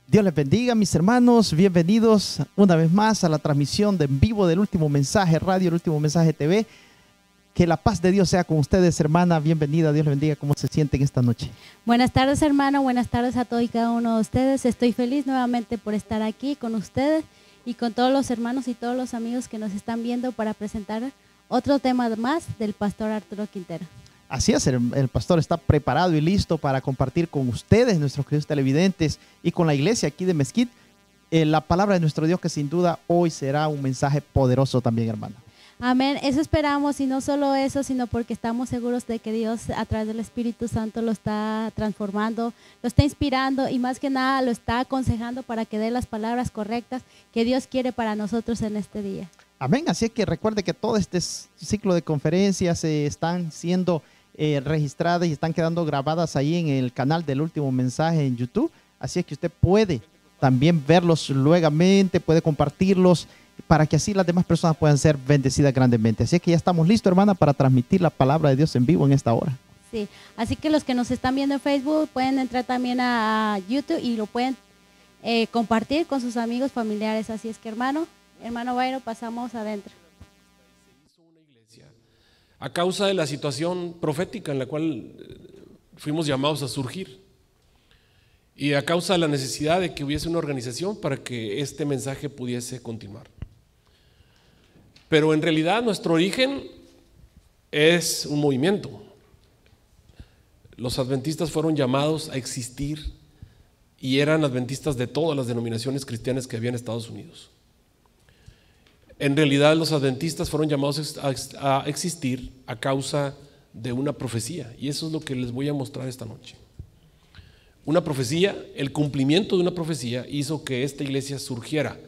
Dios les bendiga, mis hermanos. Bienvenidos una vez más a la transmisión de en vivo del Último Mensaje Radio, el Último Mensaje TV. Que la paz de Dios sea con ustedes, hermana. Bienvenida, Dios les bendiga. ¿Cómo se sienten esta noche? Buenas tardes, hermano. Buenas tardes a todos y cada uno de ustedes. Estoy feliz nuevamente por estar aquí con ustedes y con todos los hermanos y todos los amigos que nos están viendo para presentar otro tema más del pastor Arturo Quintero. Así es, el pastor está preparado y listo para compartir con ustedes, nuestros queridos televidentes, y con la iglesia aquí de Mesquite, la palabra de nuestro Dios, que sin duda hoy será un mensaje poderoso también, hermano. Amén, eso esperamos, y no solo eso, sino porque estamos seguros de que Dios a través del Espíritu Santo lo está transformando, lo está inspirando y más que nada lo está aconsejando para que dé las palabras correctas que Dios quiere para nosotros en este día. Amén, así es que recuerde que todo este ciclo de conferencias están siendo registradas y están quedando grabadas ahí en el canal del Último Mensaje en YouTube, así es que usted puede también verlos luegamente, puede compartirlos para que así las demás personas puedan ser bendecidas grandemente. Así es que ya estamos listos, hermana, para transmitir la palabra de Dios en vivo en esta hora. Sí, así que los que nos están viendo en Facebook pueden entrar también a YouTube y lo pueden compartir con sus amigos, familiares. Así es que, hermano Bayro, pasamos adentro. A causa de la situación profética en la cual fuimos llamados a surgir y a causa de la necesidad de que hubiese una organización para que este mensaje pudiese continuar. Pero en realidad nuestro origen es un movimiento. Los adventistas fueron llamados a existir y eran adventistas de todas las denominaciones cristianas que había en Estados Unidos. En realidad los adventistas fueron llamados a existir a causa de una profecía, y eso es lo que les voy a mostrar esta noche. Una profecía, el cumplimiento de una profecía hizo que esta iglesia surgiera.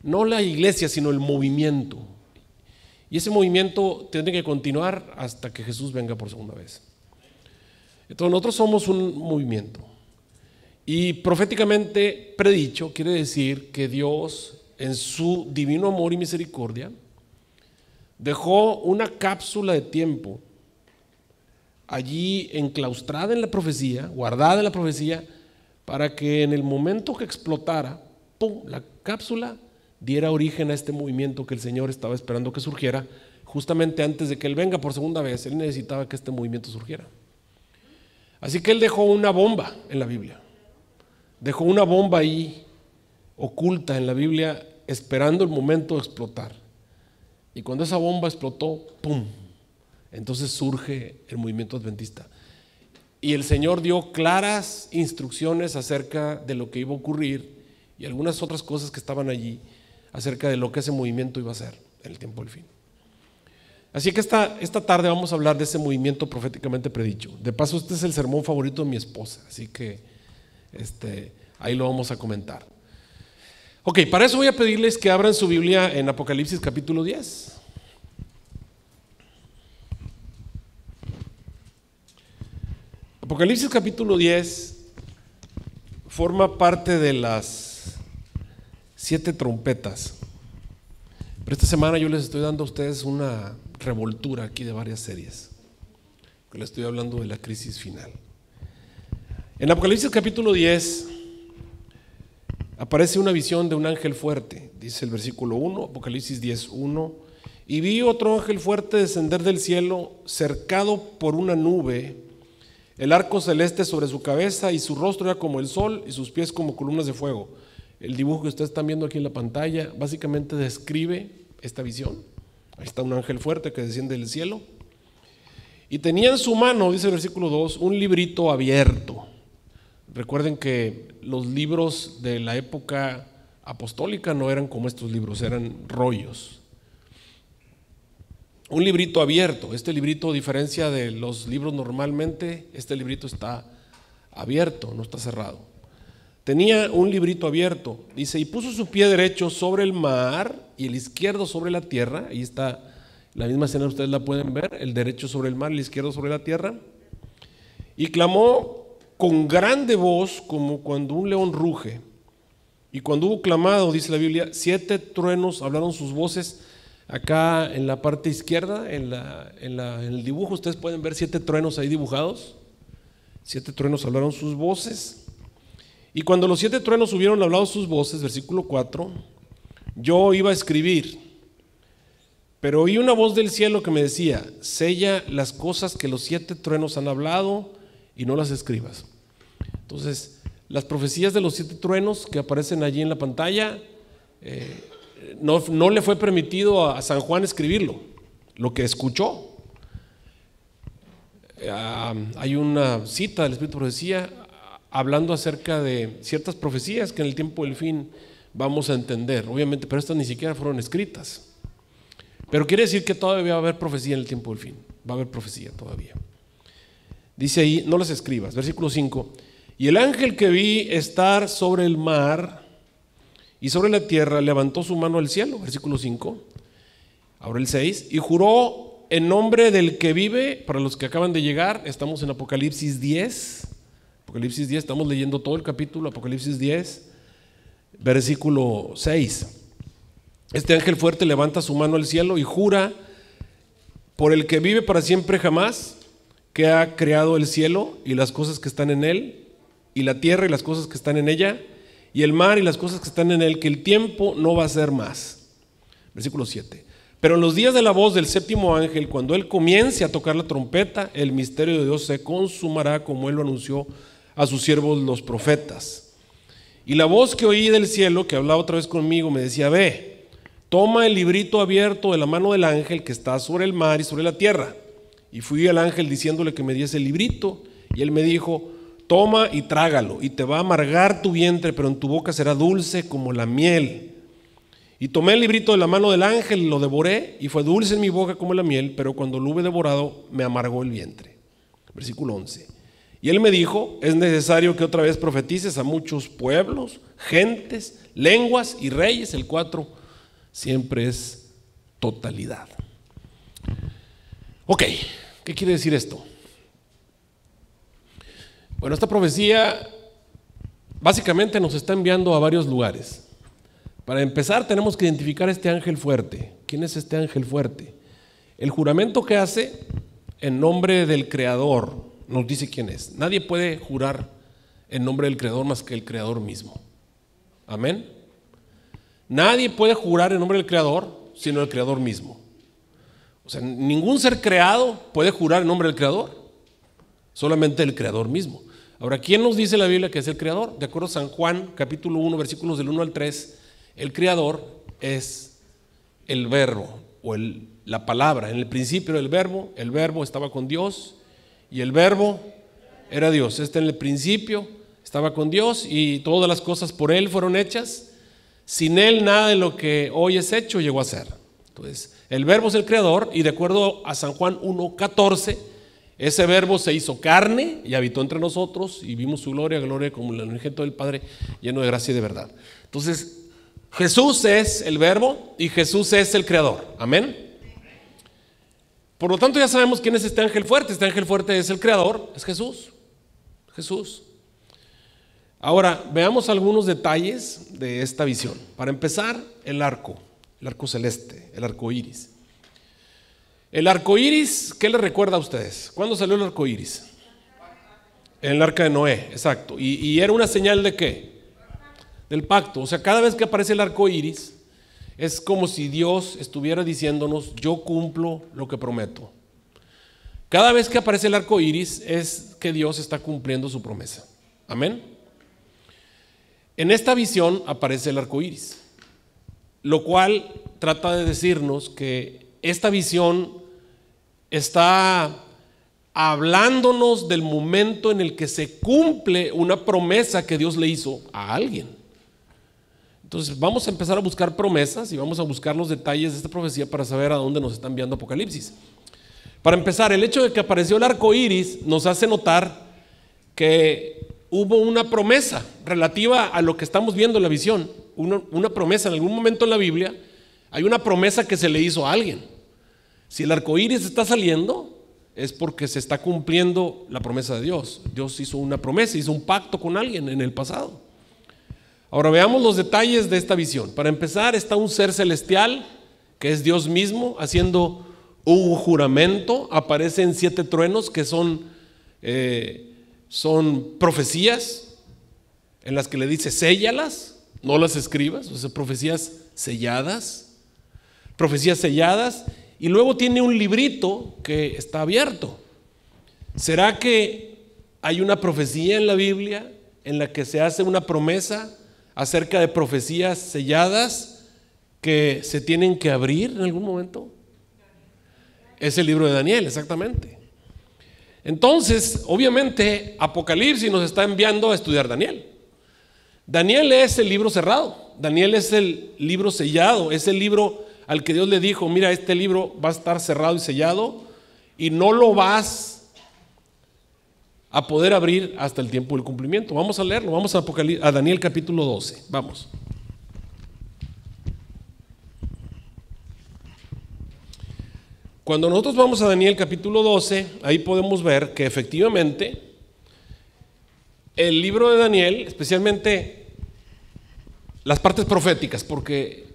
No la iglesia, sino el movimiento. Y ese movimiento tiene que continuar hasta que Jesús venga por segunda vez. Entonces nosotros somos un movimiento. Y proféticamente predicho quiere decir que Dios, en su divino amor y misericordia, dejó una cápsula de tiempo allí enclaustrada en la profecía, guardada en la profecía, para que en el momento que explotara, ¡pum!, la cápsula diera origen a este movimiento que el Señor estaba esperando que surgiera. Justamente antes de que Él venga por segunda vez, Él necesitaba que este movimiento surgiera. Así que Él dejó una bomba en la Biblia, dejó una bomba ahí oculta en la Biblia, esperando el momento de explotar. Y cuando esa bomba explotó, ¡pum!, entonces surge el movimiento adventista. Y el Señor dio claras instrucciones acerca de lo que iba a ocurrir y algunas otras cosas que estaban allí acerca de lo que ese movimiento iba a hacer en el tiempo del fin. Así que esta tarde vamos a hablar de ese movimiento proféticamente predicho. De paso, este es el sermón favorito de mi esposa, así que ahí lo vamos a comentar. Ok, para eso voy a pedirles que abran su Biblia en Apocalipsis capítulo 10. Apocalipsis capítulo 10 forma parte de las 7 trompetas. Pero esta semana yo les estoy dando a ustedes una revoltura aquí de varias series. Les estoy hablando de la crisis final. En Apocalipsis capítulo 10 aparece una visión de un ángel fuerte, dice el versículo 1, Apocalipsis 10, 1. Y vi otro ángel fuerte descender del cielo, cercado por una nube, el arco celeste sobre su cabeza, y su rostro era como el sol y sus pies como columnas de fuego. El dibujo que ustedes están viendo aquí en la pantalla básicamente describe esta visión. Ahí está un ángel fuerte que desciende del cielo. Y tenía en su mano, dice el versículo 2, un librito abierto. Recuerden que los libros de la época apostólica no eran como estos libros, eran rollos. Un librito abierto. Este librito, a diferencia de los libros normalmente, este librito está abierto, no está cerrado. Tenía un librito abierto, dice, y puso su pie derecho sobre el mar y el izquierdo sobre la tierra. Ahí está la misma escena, ustedes la pueden ver, el derecho sobre el mar, el izquierdo sobre la tierra. Y clamó con grande voz, como cuando un león ruge. Y cuando hubo clamado, dice la Biblia, 7 truenos hablaron sus voces. Acá en la parte izquierda, en el dibujo, ustedes pueden ver 7 truenos ahí dibujados. 7 truenos hablaron sus voces. Y cuando los 7 truenos hubieron hablado sus voces, versículo 4, yo iba a escribir, pero oí una voz del cielo que me decía, sella las cosas que los 7 truenos han hablado y no las escribas. Entonces, las profecías de los 7 truenos que aparecen allí en la pantalla, no le fue permitido a San Juan escribirlo, lo que escuchó. Hay una cita del Espíritu de Profecía hablando acerca de ciertas profecías que en el tiempo del fin vamos a entender, obviamente, pero estas ni siquiera fueron escritas. Pero quiere decir que todavía va a haber profecía en el tiempo del fin, va a haber profecía todavía. Dice ahí, no las escribas, versículo 5, y el ángel que vi estar sobre el mar y sobre la tierra levantó su mano al cielo, versículo 5, ahora el 6, y juró en nombre del que vive. Para los que acaban de llegar, estamos en Apocalipsis 10, estamos leyendo todo el capítulo, Apocalipsis 10, versículo 6. Este ángel fuerte levanta su mano al cielo y jura por el que vive para siempre jamás, que ha creado el cielo y las cosas que están en él, y la tierra y las cosas que están en ella, y el mar y las cosas que están en él, que el tiempo no va a ser más. Versículo 7. Pero en los días de la voz del 7º ángel, cuando él comience a tocar la trompeta, el misterio de Dios se consumará como él lo anunció a sus siervos los profetas. Y la voz que oí del cielo, que hablaba otra vez conmigo, me decía, ve, toma el librito abierto de la mano del ángel que está sobre el mar y sobre la tierra. Y fui al ángel diciéndole que me diese el librito, y él me dijo, toma y trágalo, y te va a amargar tu vientre, pero en tu boca será dulce como la miel. Y tomé el librito de la mano del ángel y lo devoré, y fue dulce en mi boca como la miel, pero cuando lo hube devorado me amargó el vientre. Versículo 11. Y él me dijo, es necesario que otra vez profetices a muchos pueblos, gentes, lenguas y reyes. El 4 siempre es totalidad. Ok, ¿qué quiere decir esto? Bueno, esta profecía básicamente nos está enviando a varios lugares. Para empezar, tenemos que identificar a este ángel fuerte. ¿Quién es este ángel fuerte? El juramento que hace en nombre del Creador nos dice quién es. Nadie puede jurar en nombre del Creador más que el Creador mismo. Amén. Nadie puede jurar en nombre del Creador sino el Creador mismo. O sea, ningún ser creado puede jurar en nombre del Creador, solamente el Creador mismo. Ahora, ¿quién nos dice la Biblia que es el Creador? De acuerdo a San Juan, capítulo 1, versículos del 1 al 3, el Creador es el verbo o la palabra. En el principio el verbo estaba con Dios y el verbo era Dios. En el principio estaba con Dios y todas las cosas por él fueron hechas. Sin él nada de lo que hoy es hecho llegó a ser. Entonces, el verbo es el Creador y de acuerdo a San Juan 1:14, ese verbo se hizo carne y habitó entre nosotros y vimos su gloria como el unigénito del Padre, lleno de gracia y de verdad. Entonces, Jesús es el verbo y Jesús es el Creador. Amén. Por lo tanto, ya sabemos quién es este ángel fuerte. Este ángel fuerte es el Creador, es Jesús. Jesús. Ahora, veamos algunos detalles de esta visión. Para empezar, el arco celeste, el arco iris. El arco iris, ¿qué le recuerda a ustedes? ¿Cuándo salió el arco iris? En el arca de Noé, exacto. ¿Y era una señal de qué? Del pacto. O sea, cada vez que aparece el arco iris, es como si Dios estuviera diciéndonos, yo cumplo lo que prometo. Cada vez que aparece el arco iris, es que Dios está cumpliendo su promesa. Amén. En esta visión aparece el arco iris, lo cual trata de decirnos que esta visión está hablándonos del momento en el que se cumple una promesa que Dios le hizo a alguien. Entonces vamos a empezar a buscar promesas y vamos a buscar los detalles de esta profecía para saber a dónde nos está enviando Apocalipsis. Para empezar, el hecho de que apareció el arco iris nos hace notar que hubo una promesa relativa a lo que estamos viendo en la visión. Una promesa, en algún momento en la Biblia hay una promesa que se le hizo a alguien. Si el arco iris está saliendo, es porque se está cumpliendo la promesa de Dios. Dios hizo una promesa, hizo un pacto con alguien en el pasado. Ahora veamos los detalles de esta visión. Para empezar, está un ser celestial, que es Dios mismo, haciendo un juramento. Aparecen 7 truenos que son profecías. en las que le dice séllalas, no las escribas, o sea, profecías selladas, y luego tiene un librito que está abierto. ¿Será que hay una profecía en la Biblia en la que se hace una promesa acerca de profecías selladas que se tienen que abrir en algún momento? Es el libro de Daniel, exactamente. Entonces, obviamente, Apocalipsis nos está enviando a estudiar Daniel. Daniel es el libro cerrado, Daniel es el libro sellado, es el libro al que Dios le dijo: mira, este libro va a estar cerrado y sellado y no lo vas a poder abrir hasta el tiempo del cumplimiento. Vamos a leerlo, vamos a Daniel capítulo 12, vamos. Cuando nosotros vamos a Daniel capítulo 12, ahí podemos ver que efectivamente el libro de Daniel, especialmente las partes proféticas, porque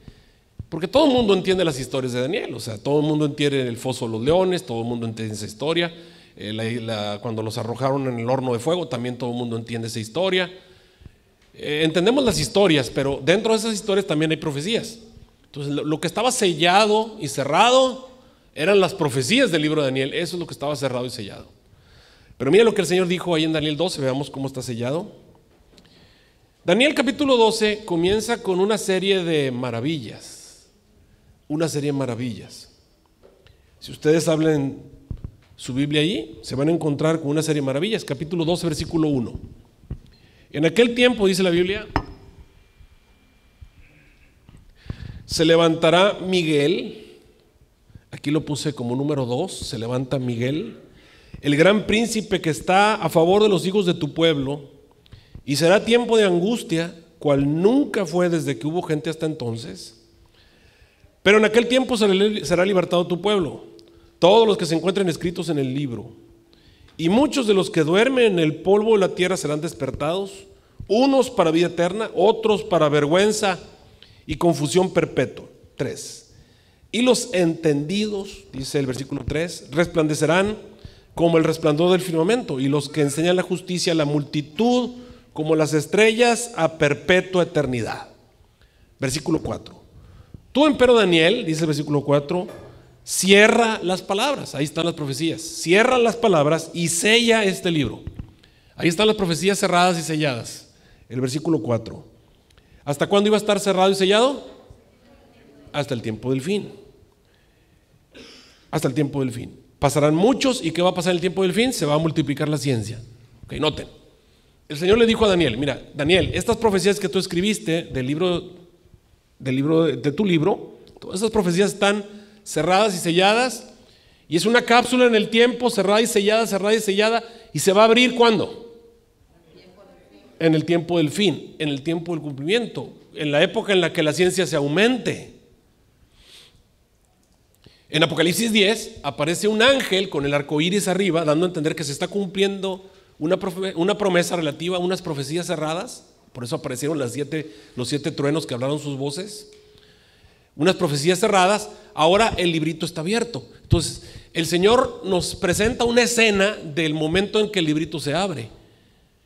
todo el mundo entiende las historias de Daniel, o sea, todo el mundo entiende el foso de los leones, todo el mundo entiende esa historia, cuando los arrojaron en el horno de fuego, también todo el mundo entiende esa historia. Entendemos las historias, pero dentro de esas historias también hay profecías. Entonces, lo que estaba sellado y cerrado eran las profecías del libro de Daniel, eso es lo que estaba cerrado y sellado. Pero mira lo que el Señor dijo ahí en Daniel 12, veamos cómo está sellado. Daniel capítulo 12 comienza con una serie de maravillas, Si ustedes hablan su Biblia allí, se van a encontrar con una serie de maravillas. Capítulo 12, versículo 1. En aquel tiempo, dice la Biblia, se levantará Miguel, aquí lo puse como número 2, se levanta Miguel, el gran príncipe que está a favor de los hijos de tu pueblo, y será tiempo de angustia, cual nunca fue desde que hubo gente hasta entonces. Pero en aquel tiempo será libertado tu pueblo, todos los que se encuentren escritos en el libro. Y muchos de los que duermen en el polvo de la tierra serán despertados, unos para vida eterna, otros para vergüenza y confusión perpetua. 3. Y los entendidos, dice el versículo 3, resplandecerán como el resplandor del firmamento, y los que enseñan la justicia, la multitud, como las estrellas a perpetua eternidad. Versículo 4. Tú, empero Daniel, dice el versículo 4, cierra las palabras, ahí están las profecías, cierra las palabras y sella este libro. Ahí están las profecías cerradas y selladas. El versículo 4. ¿Hasta cuándo iba a estar cerrado y sellado? Hasta el tiempo del fin. Hasta el tiempo del fin. Pasarán muchos, ¿y qué va a pasar en el tiempo del fin? Se va a multiplicar la ciencia. Ok, noten. El Señor le dijo a Daniel: mira, Daniel, estas profecías que tú escribiste de tu libro, todas esas profecías están cerradas y selladas, y es una cápsula en el tiempo, cerrada y sellada, y se va a abrir ¿cuándo? En el tiempo del fin, en el tiempo del cumplimiento, en la época en la que la ciencia se aumente. En Apocalipsis 10 aparece un ángel con el arco iris arriba, dando a entender que se está cumpliendo una promesa relativa a unas profecías cerradas. Por eso aparecieron los 7 truenos que hablaron sus voces. Unas profecías cerradas. Ahora el librito está abierto. Entonces el Señor nos presenta una escena del momento en que el librito se abre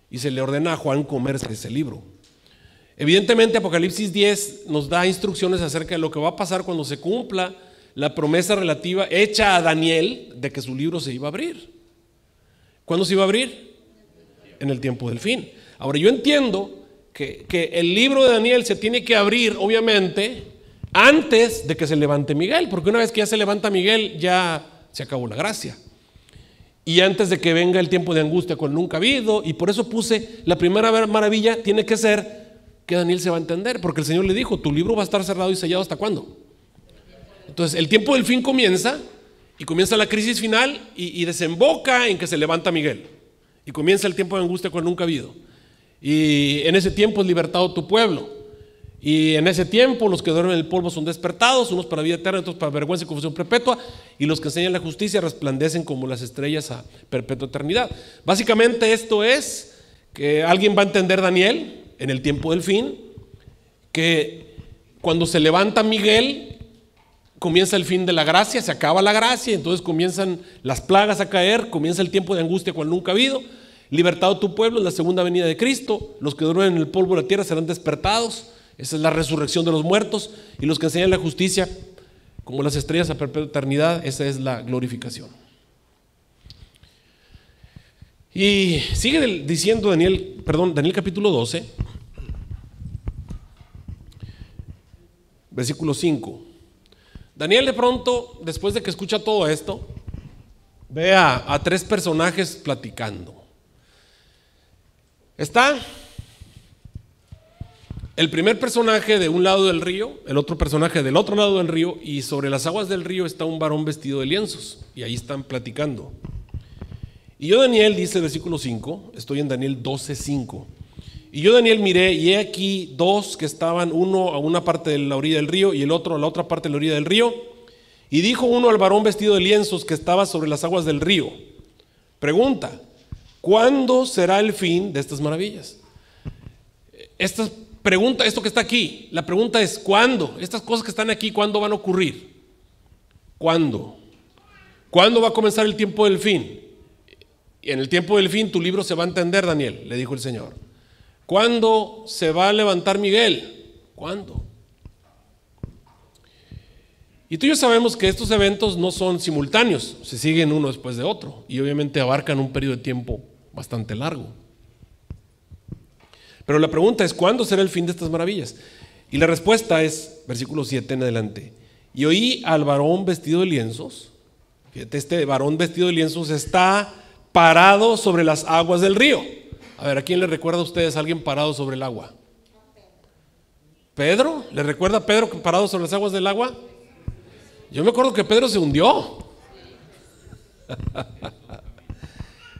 y se le ordena a Juan comerse ese libro. Evidentemente Apocalipsis 10 nos da instrucciones acerca de lo que va a pasar cuando se cumpla la promesa relativa hecha a Daniel de que su libro se iba a abrir. ¿Cuándo se iba a abrir? En el tiempo del fin. Ahora yo entiendo que el libro de Daniel se tiene que abrir obviamente antes de que se levante Miguel, porque una vez que ya se levanta Miguel ya se acabó la gracia, y antes de que venga el tiempo de angustia cual nunca ha habido. Y por eso puse la primera maravilla tiene que ser que Daniel se va a entender, porque el Señor le dijo: tu libro va a estar cerrado y sellado ¿hasta cuándo? Entonces el tiempo del fin comienza, y comienza la crisis final, y desemboca en que se levanta Miguel, y comienza el tiempo de angustia cual nunca ha habido. Y en ese tiempo es libertado tu pueblo, y en ese tiempo los que duermen en el polvo son despertados, unos para vida eterna, otros para vergüenza y confusión perpetua, y los que enseñan la justicia resplandecen como las estrellas a perpetua eternidad. Básicamente esto es que alguien va a entender Daniel en el tiempo del fin, que cuando se levanta Miguel comienza el fin de la gracia, se acaba la gracia, entonces comienzan las plagas a caer, comienza el tiempo de angustia cual nunca ha habido. libertado tu pueblo en la segunda venida de Cristo. Los que duermen en el polvo de la tierra serán despertados. Esa es la resurrección de los muertos. Y los que enseñan la justicia como las estrellas a perpetua eternidad, esa es la glorificación. Y sigue diciendo Daniel capítulo 12, versículo 5. Daniel de pronto, después de que escucha todo esto, ve a tres personajes platicando. Está el primer personaje de un lado del río, el otro personaje del otro lado del río, y sobre las aguas del río está un varón vestido de lienzos, y ahí están platicando. Y yo, Daniel, dice el versículo 5, estoy en Daniel 12:5. Y yo, Daniel, miré, y he aquí dos que estaban, uno a una parte de la orilla del río y el otro a la otra parte de la orilla del río. Y dijo uno al varón vestido de lienzos que estaba sobre las aguas del río: pregunta, ¿cuándo será el fin de estas maravillas? Esta pregunta, esto que está aquí, la pregunta es ¿cuándo? Estas cosas que están aquí, ¿cuándo van a ocurrir? ¿Cuándo? ¿Cuándo va a comenzar el tiempo del fin? Y en el tiempo del fin tu libro se va a entender, Daniel, le dijo el Señor. ¿Cuándo se va a levantar Miguel? ¿Cuándo? Y tú y yo sabemos que estos eventos no son simultáneos, se siguen uno después de otro y obviamente abarcan un periodo de tiempo bastante largo. Pero la pregunta es, ¿cuándo será el fin de estas maravillas? Y la respuesta es, versículo 7 en adelante. Y oí al varón vestido de lienzos. Fíjate, este varón vestido de lienzos está parado sobre las aguas del río. A ver, ¿a quién le recuerda a ustedes a alguien parado sobre el agua? ¿Pedro? ¿Le recuerda a Pedro parado sobre las aguas del agua? Yo me acuerdo que Pedro se hundió.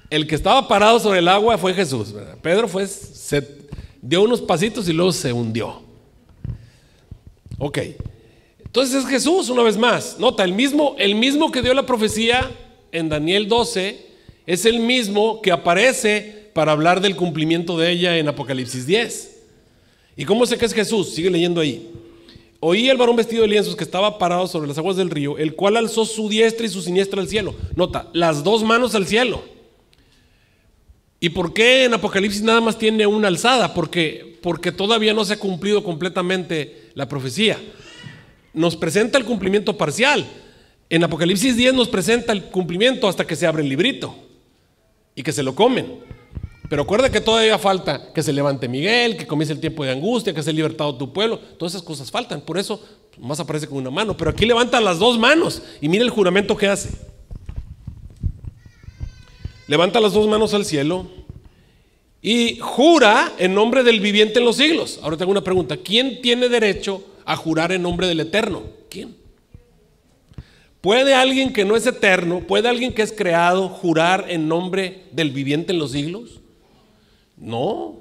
El que estaba parado sobre el agua fue Jesús, ¿verdad? Pedro se dio unos pasitos y luego se hundió. Ok, entonces es Jesús una vez más. Nota, el mismo que dio la profecía en Daniel 12 es el mismo que aparece para hablar del cumplimiento de ella en Apocalipsis 10. ¿Y cómo sé que es Jesús? Sigue leyendo ahí. Oí al varón vestido de lienzos que estaba parado sobre las aguas del río, el cual alzó su diestra y su siniestra al cielo. Nota, las dos manos al cielo. ¿Y por qué en Apocalipsis nada más tiene una alzada? Porque todavía no se ha cumplido completamente la profecía. Nos presenta el cumplimiento parcial. En Apocalipsis 10 nos presenta el cumplimiento hasta que se abre el librito y que se lo comen. Pero acuerda que todavía falta que se levante Miguel, que comience el tiempo de angustia, que sea libertado tu pueblo. Todas esas cosas faltan. Por eso más aparece con una mano. Pero aquí levanta las dos manos y mira el juramento que hace. Levanta las dos manos al cielo y jura en nombre del viviente en los siglos. Ahora tengo una pregunta. ¿Quién tiene derecho a jurar en nombre del eterno? ¿Quién? ¿Puede alguien que no es eterno, puede alguien que es creado jurar en nombre del viviente en los siglos? No.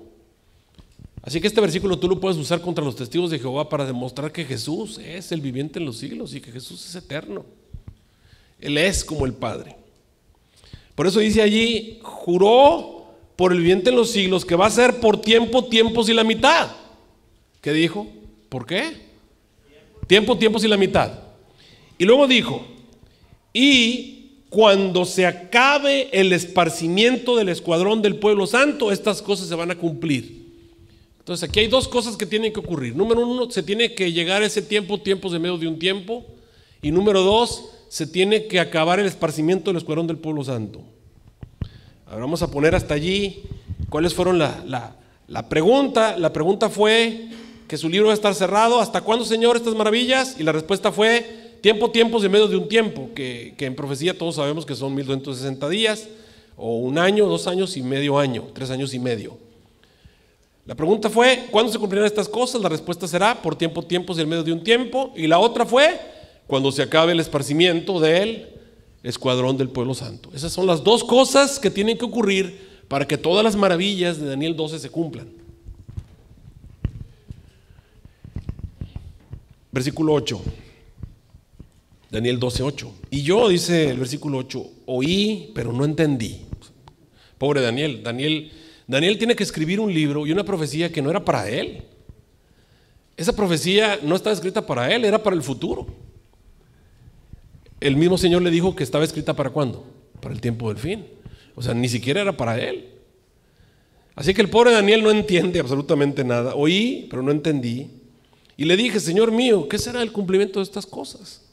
Así que este versículo tú lo puedes usar contra los testigos de Jehová para demostrar que Jesús es el viviente en los siglos y que Jesús es eterno. Él es como el Padre. Por eso dice allí, juró por el viviente en los siglos que va a ser por tiempo, tiempos y la mitad. ¿Qué dijo? ¿Por qué? Tiempo, tiempos y la mitad. Y luego dijo, y cuando se acabe el esparcimiento del escuadrón del pueblo santo, estas cosas se van a cumplir. Entonces aquí hay dos cosas que tienen que ocurrir. Número uno, se tiene que llegar a ese tiempo, tiempos de medio de un tiempo. Y número dos, se tiene que acabar el esparcimiento del escuadrón del pueblo santo. Ahora vamos a poner hasta allí cuáles fueron la pregunta. La pregunta fue que su libro va a estar cerrado. ¿Hasta cuándo, Señor, estas maravillas? Y la respuesta fue tiempo, tiempos de medio de un tiempo, que en profecía todos sabemos que son 1260 días, o un año, 2 años y medio año, 3 años y medio. La pregunta fue, ¿cuándo se cumplirán estas cosas? La respuesta será por tiempo, tiempos y en medio de un tiempo. Y la otra fue, cuando se acabe el esparcimiento del escuadrón del pueblo santo. Esas son las dos cosas que tienen que ocurrir para que todas las maravillas de Daniel 12 se cumplan. Versículo 8. Daniel 12:8. Y yo, dice el versículo 8, oí, pero no entendí. Pobre Daniel. Daniel tiene que escribir un libro y una profecía que no era para él. Esa profecía no estaba escrita para él, era para el futuro. El mismo Señor le dijo que estaba escrita para ¿cuándo? Para el tiempo del fin. O sea, ni siquiera era para él. Así que el pobre Daniel no entiende absolutamente nada. Oí, pero no entendí. Y le dije, Señor mío, ¿qué será el cumplimiento de estas cosas?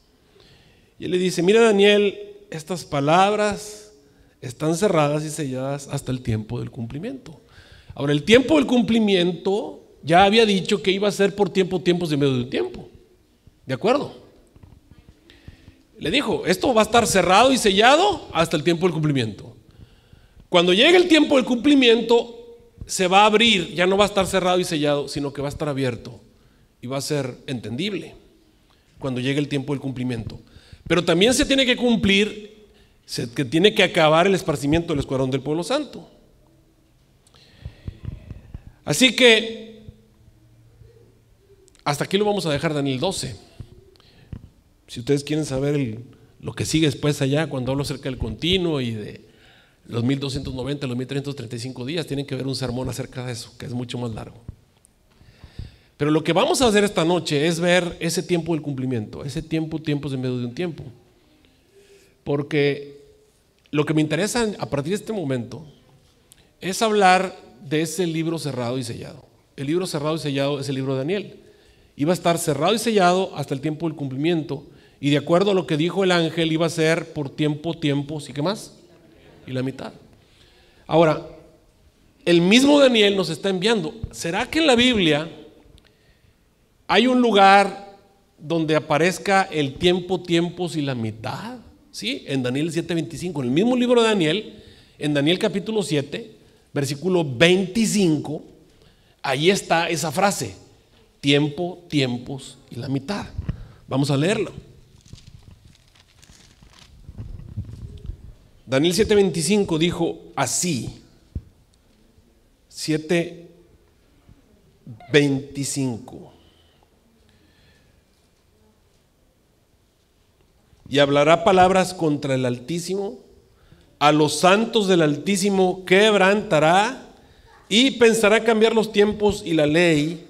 Y él le dice, mira Daniel, estas palabras están cerradas y selladas hasta el tiempo del cumplimiento. Ahora, el tiempo del cumplimiento ya había dicho que iba a ser por tiempos y medio de un tiempo. ¿De acuerdo? Le dijo, esto va a estar cerrado y sellado hasta el tiempo del cumplimiento. Cuando llegue el tiempo del cumplimiento, se va a abrir, ya no va a estar cerrado y sellado, sino que va a estar abierto y va a ser entendible cuando llegue el tiempo del cumplimiento. Pero también se tiene que cumplir, que tiene que acabar el esparcimiento del escuadrón del pueblo santo. Así que hasta aquí lo vamos a dejar, Daniel 12. Si ustedes quieren saber lo que sigue después allá, cuando hablo acerca del continuo y de los 1290, los 1335 días, tienen que ver un sermón acerca de eso, que es mucho más largo. Pero lo que vamos a hacer esta noche es ver ese tiempo del cumplimiento, ese tiempos en medio de un tiempo. Porque lo que me interesa a partir de este momento es hablar de ese libro cerrado y sellado. El libro cerrado y sellado es el libro de Daniel. Iba a estar cerrado y sellado hasta el tiempo del cumplimiento, y de acuerdo a lo que dijo el ángel, iba a ser por tiempos, ¿y qué más? Y la mitad. Ahora, el mismo Daniel nos está enviando. ¿Será que en la Biblia hay un lugar donde aparezca el tiempos y la mitad? Sí, en Daniel 7:25, en el mismo libro de Daniel, en Daniel capítulo 7, versículo 25, ahí está esa frase, tiempos y la mitad. Vamos a leerlo. Daniel 7:25 dijo así, 7:25. Y hablará palabras contra el Altísimo, a los santos del Altísimo quebrantará y pensará cambiar los tiempos y la ley,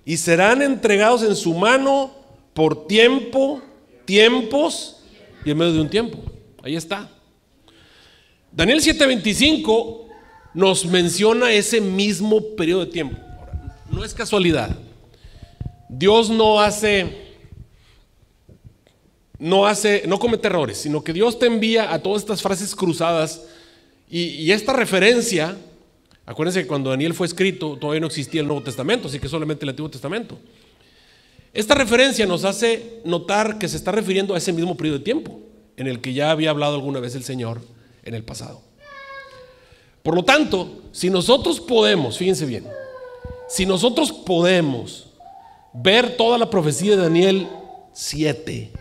y serán entregados en su mano por tiempos y en medio de un tiempo. Ahí está. Daniel 7:25 nos menciona ese mismo periodo de tiempo. Ahora, no es casualidad. Dios no comete errores, sino que Dios te envía a todas estas frases cruzadas y esta referencia. Acuérdense que cuando Daniel fue escrito todavía no existía el Nuevo Testamento, así que solamente el Antiguo Testamento. Esta referencia nos hace notar que se está refiriendo a ese mismo periodo de tiempo en el que ya había hablado alguna vez el Señor en el pasado. Por lo tanto, si nosotros podemos, fíjense bien, si nosotros podemos ver toda la profecía de Daniel 7,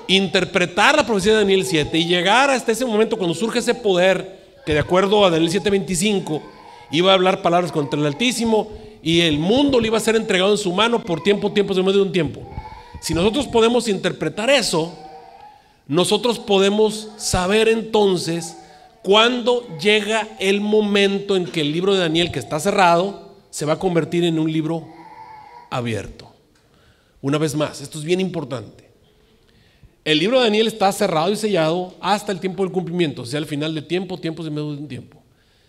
interpretar la profecía de Daniel 7 y llegar hasta ese momento cuando surge ese poder que de acuerdo a Daniel 7:25 iba a hablar palabras contra el Altísimo y el mundo le iba a ser entregado en su mano por tiempos en medio de un tiempo. Si nosotros podemos interpretar eso, nosotros podemos saber entonces cuándo llega el momento en que el libro de Daniel, que está cerrado, se va a convertir en un libro abierto. Una vez más, esto es bien importante. El libro de Daniel está cerrado y sellado hasta el tiempo del cumplimiento, o sea, al final de tiempos en medio de un tiempo.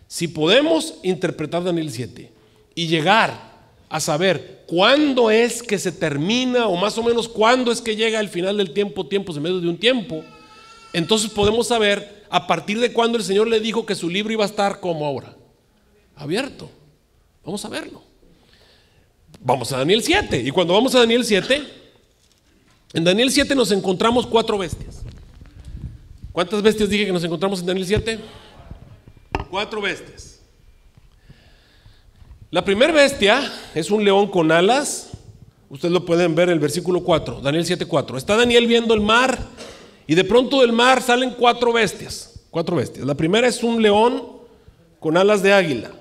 Si podemos interpretar Daniel 7 y llegar a saber cuándo es que se termina, o más o menos cuándo es que llega el final del tiempos en medio de un tiempo, entonces podemos saber a partir de cuándo el Señor le dijo que su libro iba a estar como ahora, abierto. Vamos a verlo. Vamos a Daniel 7, y cuando vamos a Daniel 7, en Daniel 7 nos encontramos 4 bestias. ¿Cuántas bestias dije que nos encontramos en Daniel 7? 4 bestias. La primera bestia es un león con alas. Ustedes lo pueden ver en el versículo 4, Daniel 7:4. Está Daniel viendo el mar y de pronto del mar salen 4 bestias. 4 bestias. La primera es un león con alas de águila.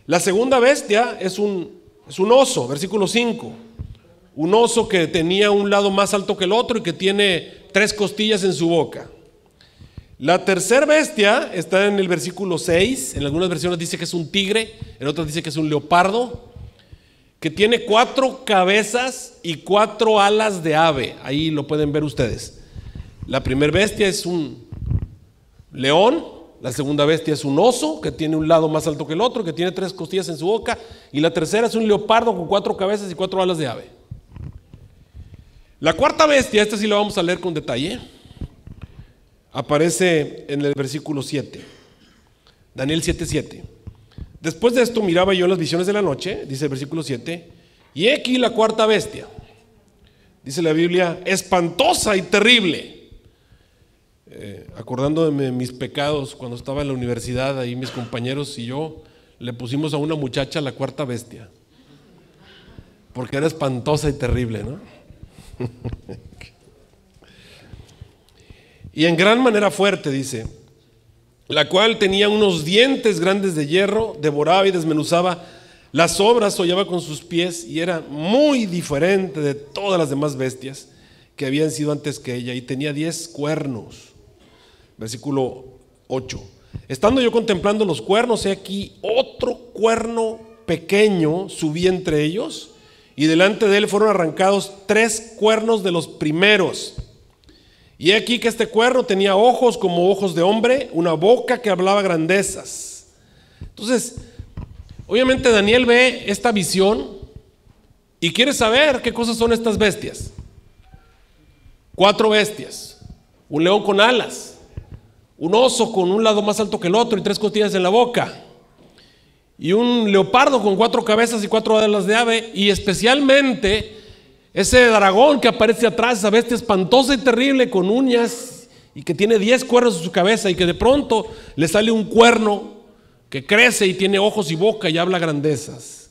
La segunda bestia es un oso, versículo 5. Un oso que tenía un lado más alto que el otro y que tiene 3 costillas en su boca. La tercera bestia está en el versículo 6. En algunas versiones dice que es un tigre, en otras dice que es un leopardo, que tiene 4 cabezas y 4 alas de ave. Ahí lo pueden ver ustedes. La primera bestia es un león La segunda bestia es un oso que tiene un lado más alto que el otro, que tiene 3 costillas en su boca. Y la tercera es un leopardo con 4 cabezas y 4 alas de ave. La cuarta bestia, esta sí la vamos a leer con detalle, aparece en el versículo 7. Daniel 7:7. Después de esto miraba yo en las visiones de la noche, dice el versículo 7, y he aquí la cuarta bestia, dice la Biblia, espantosa y terrible. Acordándome de mis pecados cuando estaba en la universidad, ahí mis compañeros y yo le pusimos a una muchacha la cuarta bestia, porque era espantosa y terrible, ¿no? Y en gran manera fuerte, dice, la cual tenía unos dientes grandes de hierro, devoraba y desmenuzaba las obras, hollaba con sus pies, y era muy diferente de todas las demás bestias que habían sido antes que ella, y tenía 10 cuernos. Versículo 8. Estando yo contemplando los cuernos, he aquí otro cuerno pequeño subía entre ellos, y delante de él fueron arrancados 3 cuernos de los primeros. Y he aquí que este cuerno tenía ojos como ojos de hombre, una boca que hablaba grandezas. Entonces, obviamente Daniel ve esta visión y quiere saber qué cosas son estas bestias. 4 bestias, un león con alas, un oso con un lado más alto que el otro y 3 costillas en la boca, y un leopardo con 4 cabezas y 4 alas de ave, y especialmente ese dragón que aparece atrás, esa bestia espantosa y terrible con uñas y que tiene 10 cuernos en su cabeza, y que de pronto le sale un cuerno que crece y tiene ojos y boca y habla grandezas.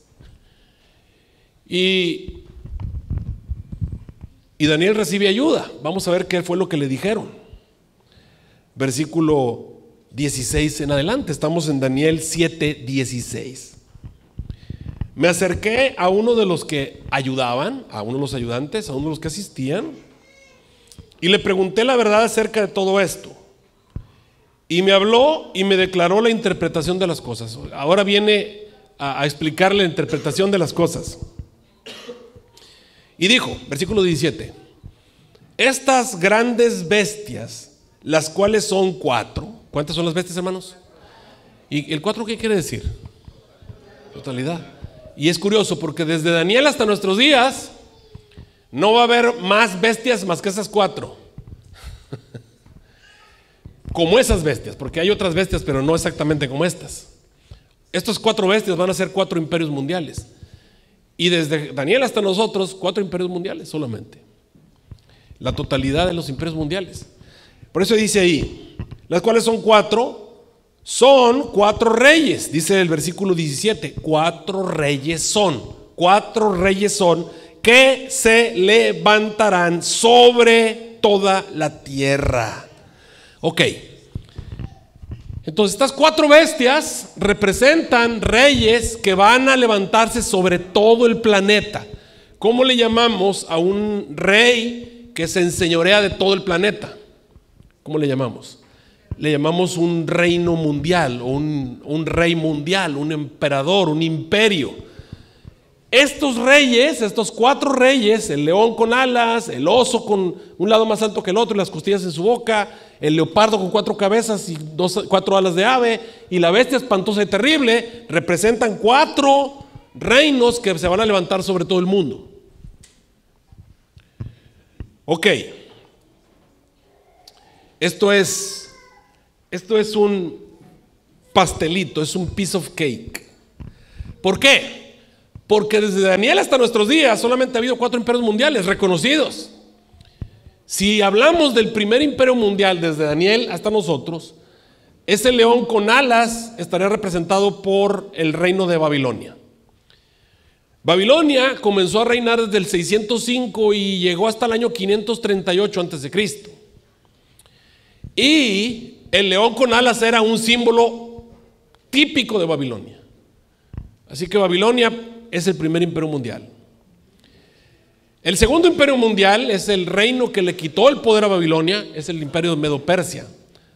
Y Daniel recibe ayuda. Vamos a ver qué fue lo que le dijeron. Versículo 16 en adelante, estamos en Daniel 7:16. Me acerqué a uno de los que ayudaban, a uno de los ayudantes, a uno de los que asistían, y le pregunté la verdad acerca de todo esto. Y me habló y me declaró la interpretación de las cosas. Ahora viene a explicarle la interpretación de las cosas. Y dijo, versículo 17, estas grandes bestias, las cuales son 4. ¿Cuántas son las bestias, hermanos? ¿Y el 4 qué quiere decir? Totalidad. Y es curioso porque desde Daniel hasta nuestros días no va a haber más bestias más que esas 4. Como esas bestias, porque hay otras bestias, pero no exactamente como estas. Estos 4 bestias van a ser 4 imperios mundiales. Y desde Daniel hasta nosotros, 4 imperios mundiales solamente. La totalidad de los imperios mundiales. Por eso dice ahí, las cuales son 4, son 4 reyes, dice el versículo 17, 4 reyes son que se levantarán sobre toda la tierra. Ok, entonces estas 4 bestias representan reyes que van a levantarse sobre todo el planeta. ¿Cómo le llamamos a un rey que se enseñorea de todo el planeta? ¿Cómo le llamamos? Le llamamos un reino mundial, o un rey mundial, un emperador, un imperio. Estos reyes, estos 4 reyes, el león con alas, el oso con un lado más alto que el otro y las costillas en su boca, el leopardo con 4 cabezas y 4 alas de ave, y la bestia espantosa y terrible, representan 4 reinos que se van a levantar sobre todo el mundo. Ok. Esto es un pastelito, es un piece of cake. ¿Por qué? Porque desde Daniel hasta nuestros días solamente ha habido 4 imperios mundiales reconocidos. Si hablamos del primer imperio mundial desde Daniel hasta nosotros, ese león con alas estaría representado por el reino de Babilonia. Babilonia comenzó a reinar desde el 605 y llegó hasta el año 538 a.C. Y el león con alas era un símbolo típico de Babilonia. Así que Babilonia es el primer imperio mundial. El segundo imperio mundial es el reino que le quitó el poder a Babilonia, es el imperio de Medo-Persia.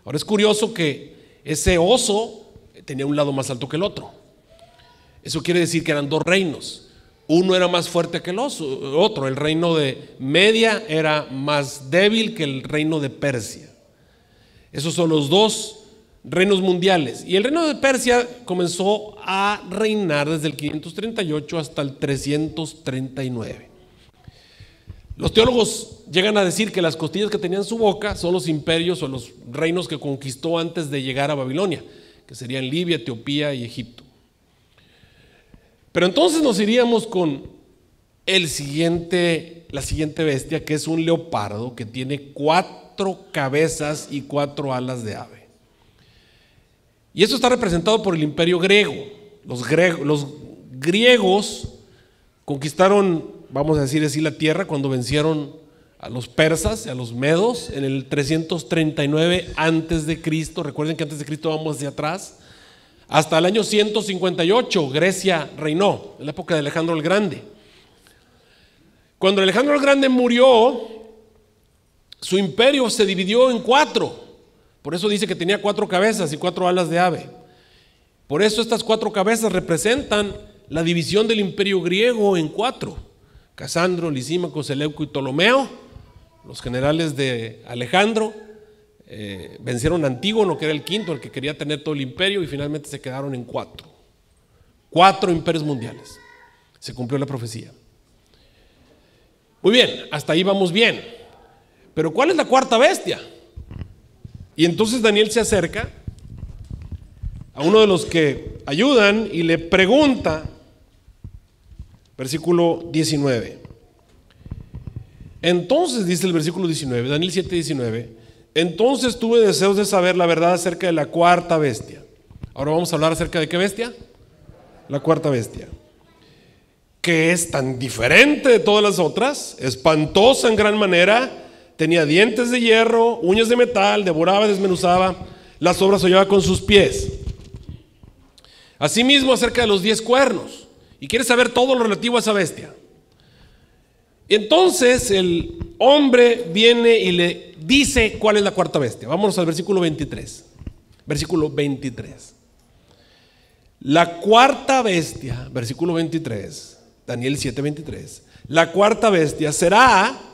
Ahora es curioso que ese oso tenía un lado más alto que el otro. Eso quiere decir que eran 2 reinos. Uno era más fuerte que el otro. El reino de Media era más débil que el reino de Persia. Esos son los 2 reinos mundiales. Y el reino de Persia comenzó a reinar desde el 538 hasta el 339. Los teólogos llegan a decir que las costillas que tenía en su boca son los imperios o los reinos que conquistó antes de llegar a Babilonia, que serían Libia, Etiopía y Egipto. Pero entonces nos iríamos con la siguiente bestia, que es un leopardo que tiene 4 cabezas y 4 alas de ave. Y eso está representado por el imperio griego. Los griegos conquistaron, vamos a decir así, la tierra cuando vencieron a los persas y a los medos en el 339 antes de Cristo. Recuerden que antes de Cristo vamos hacia atrás. Hasta el año 158 Grecia reinó, en la época de Alejandro el Grande. Cuando Alejandro el Grande murió, su imperio se dividió en 4. Por eso dice que tenía 4 cabezas y 4 alas de ave. Por eso estas 4 cabezas representan la división del imperio griego en 4. Casandro, Lisímaco, Seleuco y Ptolomeo, los generales de Alejandro, vencieron a Antígono, que era el quinto, el que quería tener todo el imperio, y finalmente se quedaron en 4. 4 imperios mundiales. Se cumplió la profecía. Muy bien, hasta ahí vamos bien. Pero ¿cuál es la 4ª bestia? Y entonces Daniel se acerca a uno de los que ayudan y le pregunta, versículo 19. Entonces, dice el versículo 19, Daniel 7:19, entonces tuve deseos de saber la verdad acerca de la 4ª bestia. Ahora vamos a hablar acerca de ¿qué bestia? La 4ª bestia, que es tan diferente de todas las otras, espantosa en gran manera. Tenía dientes de hierro, uñas de metal, devoraba, desmenuzaba, las obras hollaba con sus pies. Asimismo, acerca de los 10 cuernos. Y quiere saber todo lo relativo a esa bestia. Entonces el hombre viene y le dice cuál es la 4ª bestia. Vámonos al versículo 23. Versículo 23. La 4ª bestia, versículo 23, Daniel 7:23. La 4ª bestia será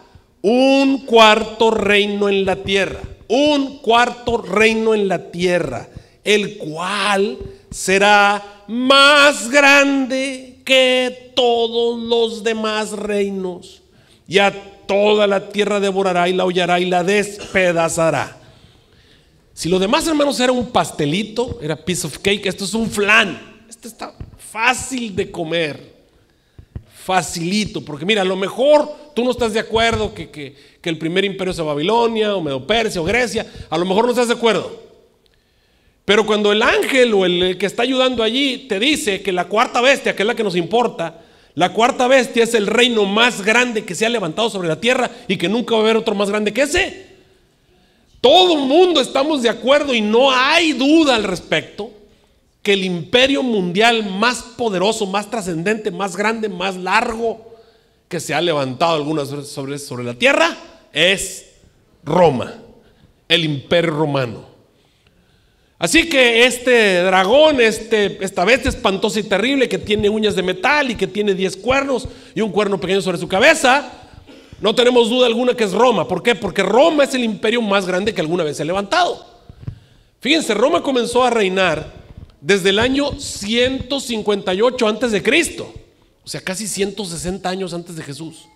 un 4º reino en la tierra, un 4º reino en la tierra, el cual será más grande que todos los demás reinos, y a toda la tierra devorará y la hollará y la despedazará. Si lo demás, hermanos, era un pastelito, era piece of cake, esto es un flan. Esto está fácil de comer. Facilito, porque mira, a lo mejor tú no estás de acuerdo que el primer imperio sea Babilonia o Medo-Persia o Grecia, a lo mejor no estás de acuerdo. Pero cuando el ángel o el que está ayudando allí te dice que la 4ª bestia, que es la que nos importa, la 4ª bestia es el reino más grande que se ha levantado sobre la tierra y que nunca va a haber otro más grande que ese. Todo el mundo estamos de acuerdo y no hay duda al respecto que el imperio mundial más poderoso, más trascendente, más grande, más largo que se ha levantado algunas veces sobre la tierra es Roma, el imperio romano. Así que este dragón, esta bestia espantosa y terrible que tiene uñas de metal y que tiene 10 cuernos y un cuerno pequeño sobre su cabeza, no tenemos duda alguna que es Roma. ¿Por qué? Porque Roma es el imperio más grande que alguna vez se ha levantado. Fíjense, Roma comenzó a reinar desde el año 158 antes de Cristo, o sea, casi 160 años antes de Jesús,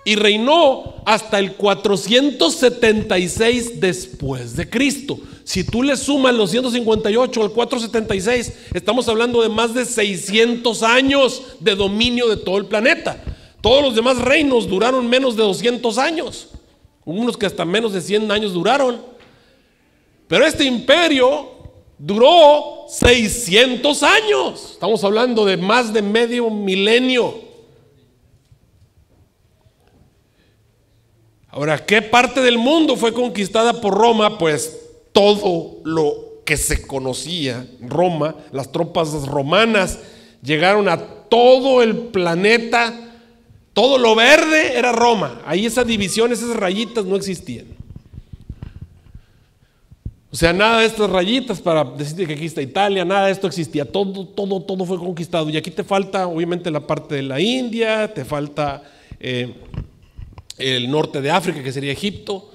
y reinó hasta el 476 después de Cristo. Si tú le sumas los 158 al 476, estamos hablando de más de 600 años de dominio de todo el planeta. Todos los demás reinos duraron menos de 200 años, unos que hasta menos de 100 años duraron, pero este imperio duró 600 años. Estamos hablando de más de medio milenio. Ahora, ¿qué parte del mundo fue conquistada por Roma? Pues todo lo que se conocía. Roma, las tropas romanas llegaron a todo el planeta. Todo lo verde era Roma. Ahí esas divisiones, esas rayitas no existían. O sea, nada de estas rayitas para decirte que aquí está Italia, nada de esto existía. Todo fue conquistado. Y aquí te falta, obviamente, la parte de la India, te falta el norte de África, que sería Egipto.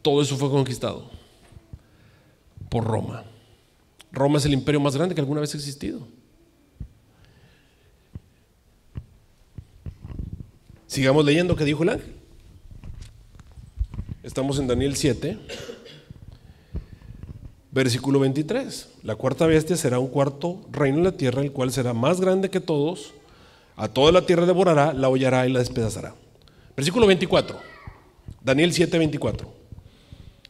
todo eso fue conquistado por Roma. Roma es el imperio más grande que alguna vez ha existido. Sigamos leyendo qué dijo el ángel. Estamos en Daniel 7, versículo 23. La cuarta bestia será un cuarto reino en la tierra, el cual será más grande que todos. A toda la tierra devorará, la hollará y la despedazará. Versículo 24. Daniel 7, 24.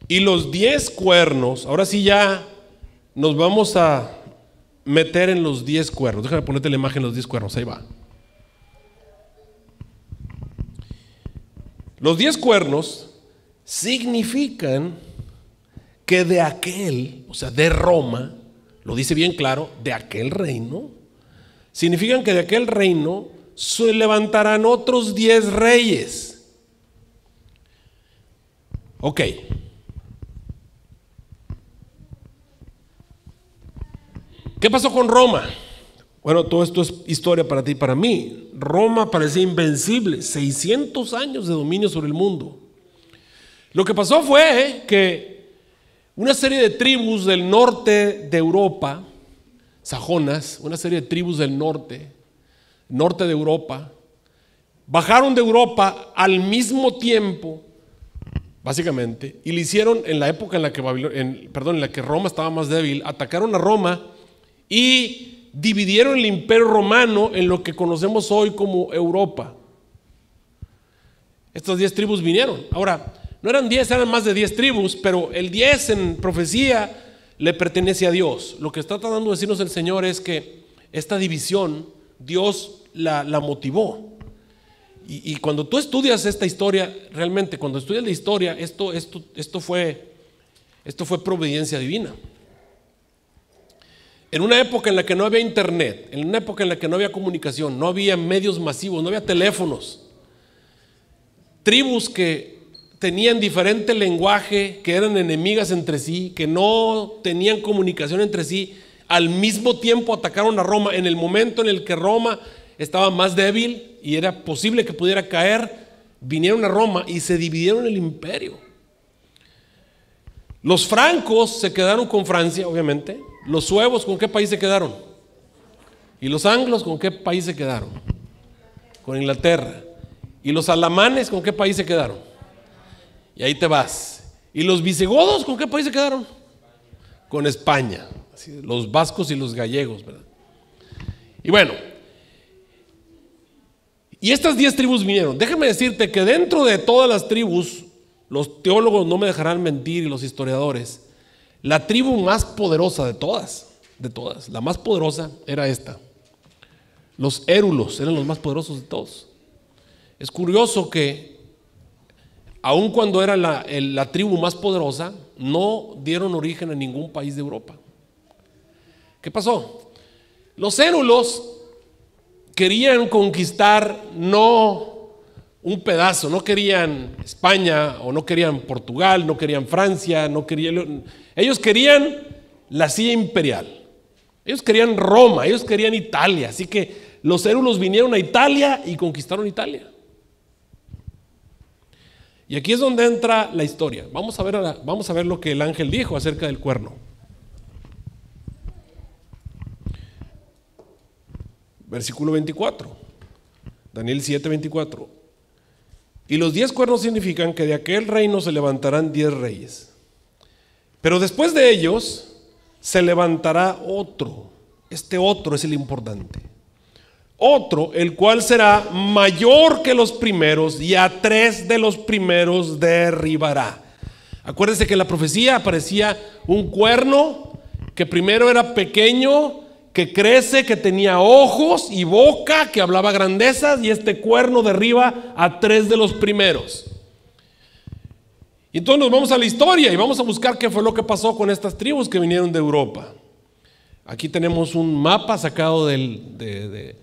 Y los 10 cuernos, ahora sí ya nos vamos a meter en los 10 cuernos. Déjame ponerte la imagen de los 10 cuernos, ahí va. Los 10 cuernos significan que de aquel, o sea, de Roma, lo dice bien claro, de aquel reino, significan que de aquel reino se levantarán otros 10 reyes. Ok. ¿Qué pasó con Roma? Bueno, todo esto es historia para ti y para mí. Roma parecía invencible, 600 años de dominio sobre el mundo. Lo que pasó fue que una serie de tribus del norte de Europa, sajonas, una serie de tribus del norte de Europa, bajaron de Europa al mismo tiempo, básicamente, y le hicieron en la época en la que Roma estaba más débil, atacaron a Roma y dividieron el imperio romano en lo que conocemos hoy como Europa. Estas 10 tribus vinieron. Ahora, no eran 10, eran más de 10 tribus, pero el 10 en profecía le pertenece a Dios. Lo que está tratando de decirnos el Señor es que esta división Dios la motivó. Y cuando tú estudias esta historia, realmente cuando estudias la historia, esto fue providencia divina. En una época en la que no había internet, en una época en la que no había comunicación, no había medios masivos, no había teléfonos, tribus que tenían diferente lenguaje, que eran enemigas entre sí, que no tenían comunicación entre sí, al mismo tiempo atacaron a Roma en el momento en el que Roma estaba más débil y era posible que pudiera caer. Vinieron a Roma y se dividieron el imperio. Los francos se quedaron con Francia, obviamente. Los suevos, ¿con qué país se quedaron? ¿Y los anglos, con qué país se quedaron? Con Inglaterra. ¿Y los alamanes, con qué país se quedaron? Y ahí te vas. ¿Y los visigodos, con qué país se quedaron? Con España. Así, los vascos y los gallegos, ¿verdad? Y bueno, y estas 10 tribus vinieron. Déjame decirte que dentro de todas las tribus, los teólogos no me dejarán mentir y los historiadores, la tribu más poderosa de todas, la más poderosa era esta. Los érulos eran los más poderosos de todos. Es curioso que aun cuando era la tribu más poderosa, no dieron origen a ningún país de Europa. ¿Qué pasó? Los érulos querían conquistar no un pedazo, no querían España o no querían Portugal, no querían Francia, ellos querían la silla imperial, ellos querían Roma, ellos querían Italia, así que los érulos vinieron a Italia y conquistaron Italia. Y aquí es donde entra la historia. Vamos a ver lo que el ángel dijo acerca del cuerno. Versículo 24, Daniel 7, 24. Y los 10 cuernos significan que de aquel reino se levantarán 10 reyes. Pero después de ellos se levantará otro. Este otro es el importante. Otro, el cual será mayor que los primeros y a 3 de los primeros derribará. Acuérdense que en la profecía aparecía un cuerno que primero era pequeño, que crece, que tenía ojos y boca, que hablaba grandezas, y este cuerno derriba a 3 de los primeros. Y entonces nos vamos a la historia y vamos a buscar qué fue lo que pasó con estas tribus que vinieron de Europa. Aquí tenemos un mapa sacado de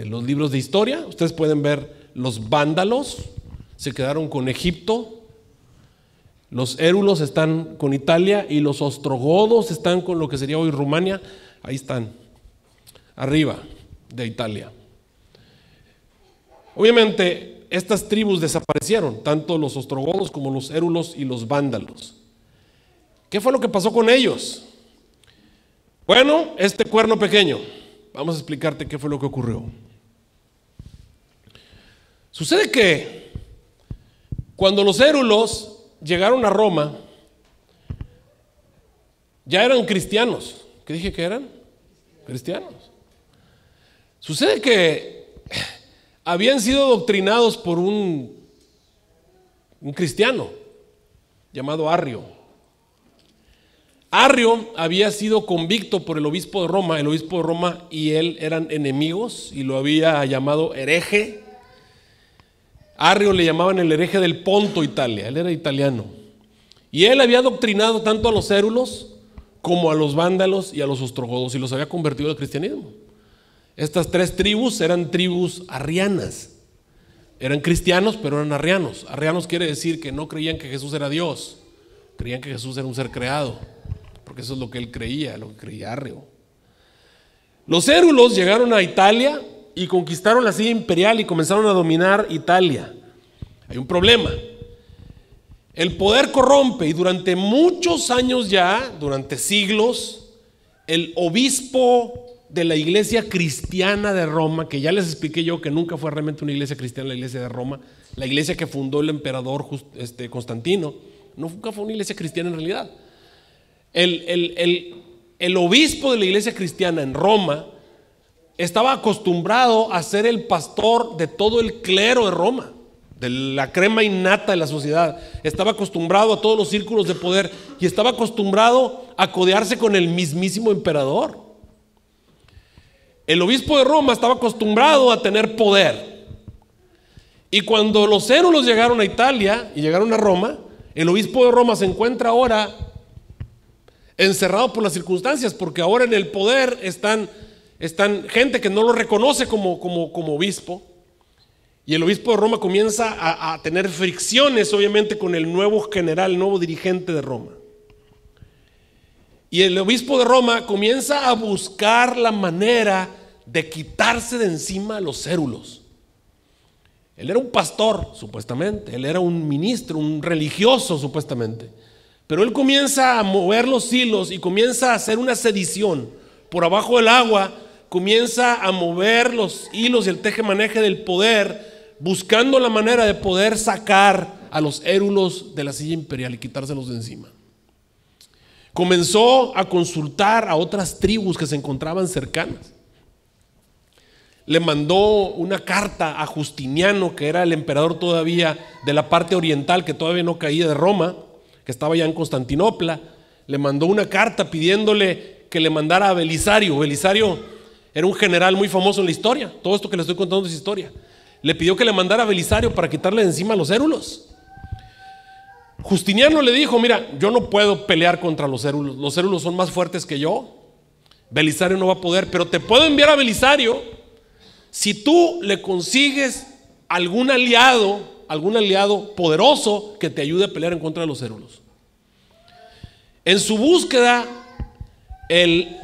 los libros de historia. Ustedes pueden ver los vándalos, se quedaron con Egipto. Los érulos están con Italia y los ostrogodos están con lo que sería hoy Rumania. Ahí están, arriba de Italia. Obviamente, estas tribus desaparecieron, tanto los ostrogodos como los érulos y los vándalos. ¿Qué fue lo que pasó con ellos? Bueno, este cuerno pequeño, vamos a explicarte qué fue lo que ocurrió. Sucede que cuando los érulos llegaron a Roma, ya eran cristianos. ¿Qué dije que eran? Cristianos. Sucede que habían sido adoctrinados por un cristiano llamado Arrio. Arrio había sido convicto por el obispo de Roma. El obispo de Roma y él eran enemigos y lo había llamado hereje. Arrio le llamaban el hereje del Ponto, Italia. Él era italiano. Y él había adoctrinado tanto a los érulos como a los vándalos y a los ostrogodos y los había convertido al cristianismo. Estas tres tribus eran tribus arrianas. Eran cristianos, pero eran arrianos. Arrianos quiere decir que no creían que Jesús era Dios. Creían que Jesús era un ser creado. Porque eso es lo que él creía, lo que creía Arrio. Los érulos llegaron a Italia y conquistaron la silla imperial y comenzaron a dominar Italia. Hay un problema. El poder corrompe y durante muchos años ya, durante siglos, el obispo de la iglesia cristiana de Roma, que ya les expliqué yo que nunca fue realmente una iglesia cristiana, la iglesia de Roma, la iglesia que fundó el emperador Constantino, nunca fue una iglesia cristiana en realidad. El obispo de la iglesia cristiana en Roma estaba acostumbrado a ser el pastor de todo el clero de Roma, de la crema innata de la sociedad. Estaba acostumbrado a todos los círculos de poder y estaba acostumbrado a codearse con el mismísimo emperador. El obispo de Roma estaba acostumbrado a tener poder. Y cuando los érulos llegaron a Italia y llegaron a Roma, el obispo de Roma se encuentra ahora encerrado por las circunstancias, porque ahora en el poder están gente que no lo reconoce como obispo. Y el obispo de Roma comienza a tener fricciones, obviamente, con el nuevo general, el nuevo dirigente de Roma. Y el obispo de Roma comienza a buscar la manera de quitarse de encima a los érulos. Él era un pastor, supuestamente. Él era un ministro, un religioso, supuestamente. Pero él comienza a mover los hilos y comienza a hacer una sedición. Por abajo del agua, comienza a mover los hilos y el tejemaneje del poder, buscando la manera de poder sacar a los érulos de la silla imperial y quitárselos de encima. Comenzó a consultar a otras tribus que se encontraban cercanas. Le mandó una carta a Justiniano, que era el emperador todavía de la parte oriental, que todavía no caía de Roma, que estaba ya en Constantinopla. Le mandó una carta pidiéndole que le mandara a Belisario. Belisario era un general muy famoso en la historia. Todo esto que le estoy contando es historia. Le pidió que le mandara a Belisario para quitarle de encima a los érulos. Justiniano le dijo: mira, yo no puedo pelear contra los érulos son más fuertes que yo. Belisario no va a poder, pero te puedo enviar a Belisario si tú le consigues algún aliado poderoso que te ayude a pelear en contra de los érulos. En su búsqueda, el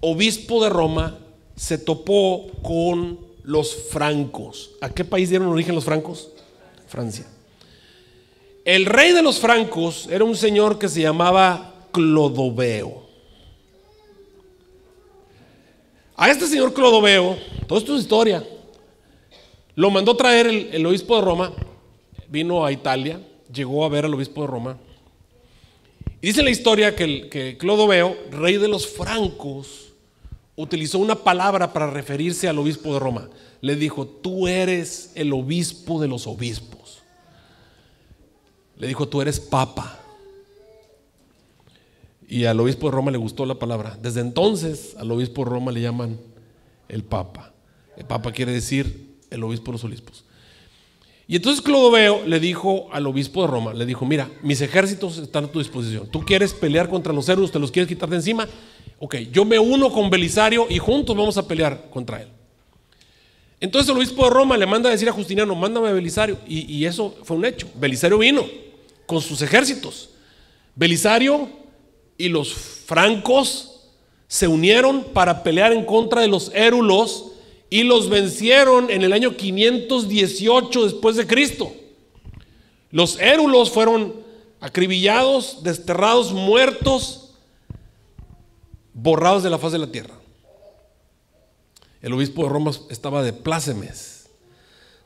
obispo de Roma se topó con los francos. ¿A qué país dieron origen los francos? Francia. El rey de los francos era un señor que se llamaba Clodoveo. A este señor Clodoveo, todo esto es historia, lo mandó traer el obispo de Roma. Vino a Italia, llegó a ver al obispo de Roma. Y dice la historia que Clodoveo, rey de los francos, utilizó una palabra para referirse al obispo de Roma. Le dijo: tú eres el obispo de los obispos. Le dijo: tú eres papa. Y al obispo de Roma le gustó la palabra. Desde entonces al obispo de Roma le llaman el papa. El papa quiere decir el obispo de los obispos. Y entonces Clodoveo le dijo al obispo de Roma, le dijo: mira, mis ejércitos están a tu disposición. ¿Tú quieres pelear contra los érulos? ¿Te los quieres quitar de encima? Ok, yo me uno con Belisario y juntos vamos a pelear contra él. Entonces el obispo de Roma le manda a decir a Justiniano: mándame a Belisario. Y eso fue un hecho. Belisario vino con sus ejércitos. Belisario y los francos se unieron para pelear en contra de los érulos y los vencieron en el año 518 después de Cristo. Los érulos fueron acribillados, desterrados, muertos, borrados de la faz de la tierra. El obispo de Roma estaba de plácemes.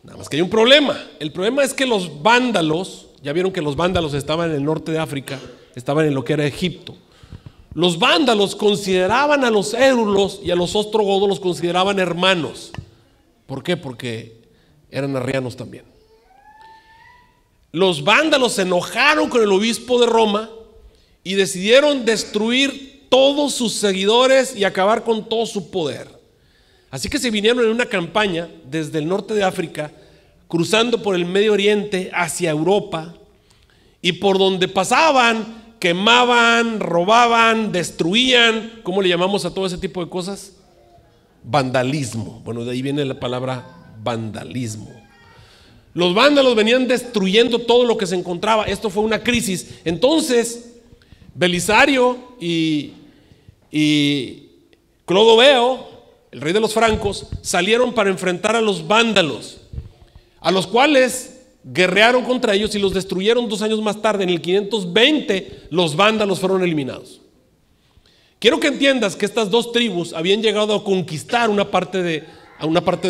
Nada más que hay un problema. El problema es que los vándalos, ya vieron que los vándalos estaban en el norte de África, estaban en lo que era Egipto. Los vándalos consideraban a los érulos y a los ostrogodos los consideraban hermanos. ¿Por qué? Porque eran arrianos también. Los vándalos se enojaron con el obispo de Roma y decidieron destruir todos sus seguidores y acabar con todo su poder. Así que se vinieron en una campaña desde el norte de África, cruzando por el Medio Oriente hacia Europa, y por donde pasaban quemaban, robaban, destruían. ¿Cómo le llamamos a todo ese tipo de cosas? Vandalismo. Bueno, de ahí viene la palabra vandalismo. Los vándalos venían destruyendo todo lo que se encontraba. Esto fue una crisis. Entonces Belisario y Clodoveo, el rey de los francos, salieron para enfrentar a los vándalos, a los cuales guerrearon contra ellos y los destruyeron 2 años más tarde. En el 520 los vándalos fueron eliminados. Quiero que entiendas que estas dos tribus habían llegado a conquistar una parte de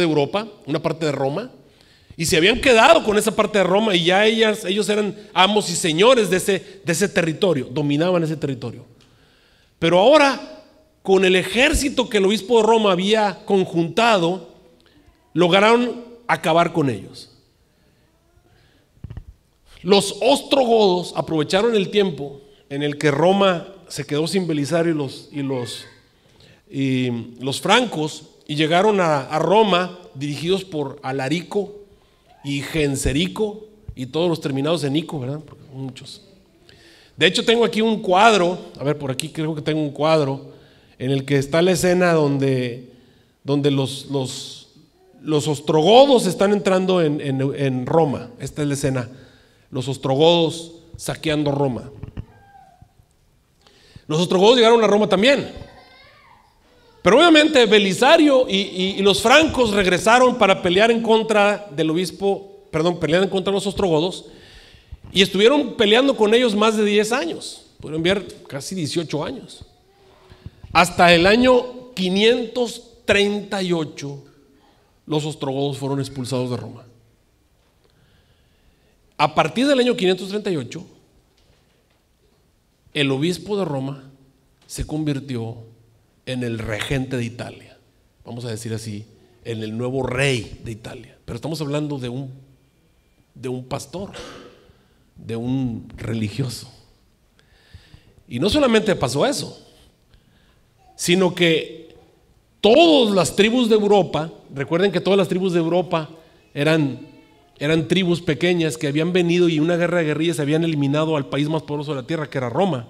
Europa, una parte de Roma, y se habían quedado con esa parte de Roma, y ya ellos eran amos y señores de ese territorio, dominaban ese territorio. Pero ahora, con el ejército que el obispo de Roma había conjuntado, lograron acabar con ellos. Los ostrogodos aprovecharon el tiempo en el que Roma se quedó sin Belisario y los francos, y llegaron a Roma dirigidos por Alarico y Genserico, y todos los terminados en Ico, ¿verdad? Porque muchos. De hecho, tengo aquí un cuadro, a ver, por aquí creo que tengo un cuadro en el que está la escena donde los ostrogodos están entrando en Roma. Esta es la escena. Los ostrogodos saqueando Roma. Los ostrogodos llegaron a Roma también. Pero obviamente Belisario y los francos regresaron para pelear en contra del obispo, pelear en contra de los ostrogodos, y estuvieron peleando con ellos más de 10 años. Pudieron ver casi 18 años. Hasta el año 538 los ostrogodos fueron expulsados de Roma. A partir del año 538, el obispo de Roma se convirtió en el regente de Italia, vamos a decir así, en el nuevo rey de Italia. Pero estamos hablando de un pastor, de un religioso. Y no solamente pasó eso, sino que todas las tribus de Europa, recuerden que todas las tribus de Europa eran tribus pequeñas que habían venido y en una guerra de guerrillas habían eliminado al país más poderoso de la tierra, que era Roma.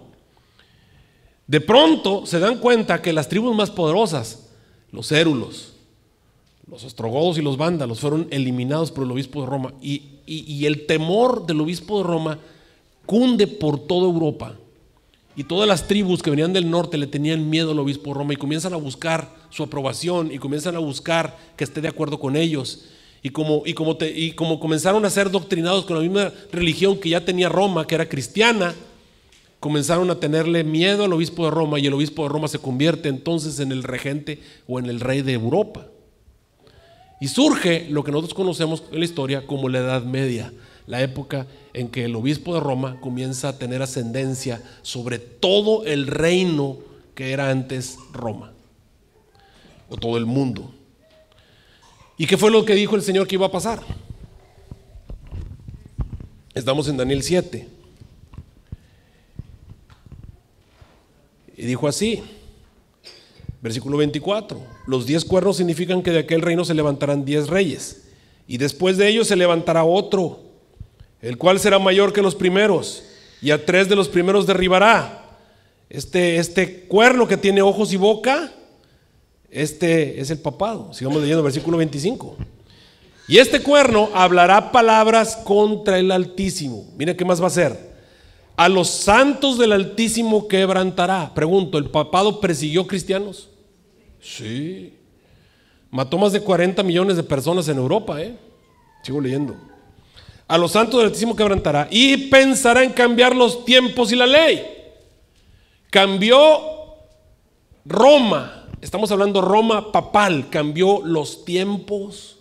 De pronto se dan cuenta que las tribus más poderosas, los érulos, los ostrogodos y los vándalos, fueron eliminados por el obispo de Roma, y el temor del obispo de Roma cunde por toda Europa, y todas las tribus que venían del norte le tenían miedo al obispo de Roma y comienzan a buscar su aprobación y comienzan a buscar que esté de acuerdo con ellos. Y como comenzaron a ser doctrinados con la misma religión que ya tenía Roma, que era cristiana, comenzaron a tenerle miedo al obispo de Roma, y el obispo de Roma se convierte entonces en el regente o en el rey de Europa. Y surge lo que nosotros conocemos en la historia como la Edad Media, la época en que el obispo de Roma comienza a tener ascendencia sobre todo el reino que era antes Roma, o todo el mundo. ¿Y qué fue lo que dijo el Señor que iba a pasar? Estamos en Daniel 7. Y dijo así, versículo 24: los 10 cuernos significan que de aquel reino se levantarán 10 reyes, y después de ellos se levantará otro, el cual será mayor que los primeros, y a 3 de los primeros derribará. Este cuerno que tiene ojos y boca, este es el papado. Sigamos leyendo versículo 25. Y este cuerno hablará palabras contra el Altísimo. Mira qué más va a hacer. A los santos del Altísimo quebrantará. Pregunto, ¿el papado persiguió cristianos? Sí. Mató más de 40 millones de personas en Europa, Sigo leyendo. A los santos del Altísimo quebrantará y pensará en cambiar los tiempos y la ley. Cambió Roma, estamos hablando Roma papal, cambió los tiempos.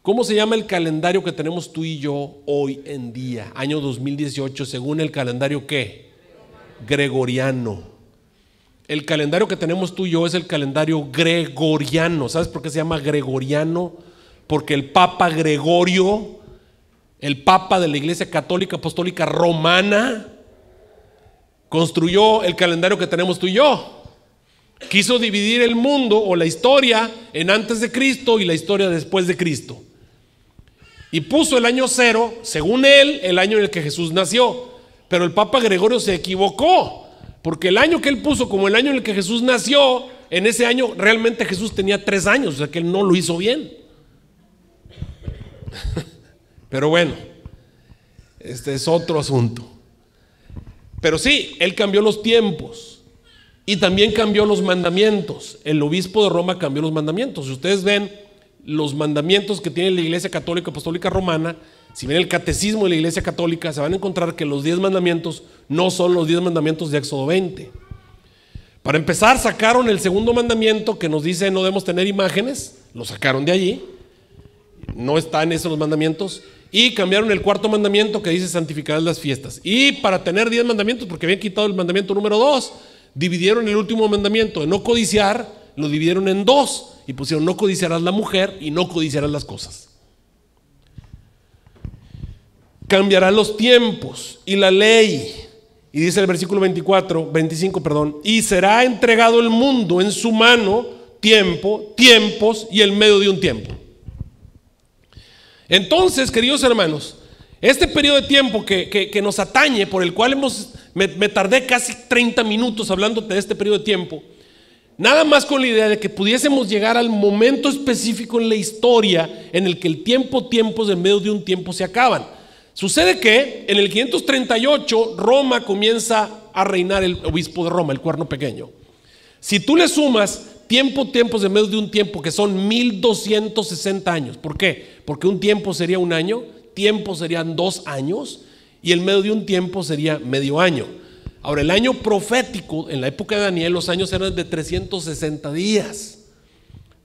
¿Cómo se llama el calendario que tenemos tú y yo hoy en día? Año 2018, según el calendario ¿qué? Gregoriano. El calendario que tenemos tú y yo es el calendario gregoriano. ¿Sabes por qué se llama gregoriano? Porque el Papa Gregorio, el Papa de la Iglesia Católica Apostólica Romana, construyó el calendario que tenemos tú y yo. Quiso dividir el mundo o la historia en antes de Cristo y la historia después de Cristo. Y puso el año 0, según él, el año en el que Jesús nació. Pero el Papa Gregorio se equivocó, porque el año que él puso como el año en el que Jesús nació, en ese año realmente Jesús tenía 3 años, o sea que él no lo hizo bien. Pero bueno, este es otro asunto. Pero sí, él cambió los tiempos y también cambió los mandamientos. El obispo de Roma cambió los mandamientos. Si ustedes ven los mandamientos que tiene la Iglesia Católica Apostólica Romana, si ven el catecismo de la Iglesia Católica, se van a encontrar que los 10 mandamientos no son los 10 mandamientos de Éxodo 20. Para empezar, sacaron el segundo mandamiento que nos dice no debemos tener imágenes, lo sacaron de allí, no están esos los mandamientos, y cambiaron el cuarto mandamiento que dice santificarás las fiestas. Y para tener 10 mandamientos, porque habían quitado el mandamiento número 2, dividieron el último mandamiento de no codiciar, lo dividieron en 2 y pusieron no codiciarás la mujer y no codiciarás las cosas. Cambiarán los tiempos y la ley. Y dice el versículo 25, y será entregado el mundo en su mano, tiempos y el medio de un tiempo. Entonces, queridos hermanos, este periodo de tiempo que nos atañe, por el cual me tardé casi 30 minutos hablándote de este periodo de tiempo, nada más con la idea de que pudiésemos llegar al momento específico en la historia en el que el tiempos en medio de un tiempo se acaban. Sucede que en el 538 Roma comienza a reinar el obispo de Roma, el Cuerno Pequeño. Si tú le sumas tiempos en medio de un tiempo, que son 1260 años. ¿Por qué? Porque un tiempo sería un año, tiempos serían 2 años y el medio de un tiempo sería medio año. Ahora, el año profético, en la época de Daniel, los años eran de 360 días.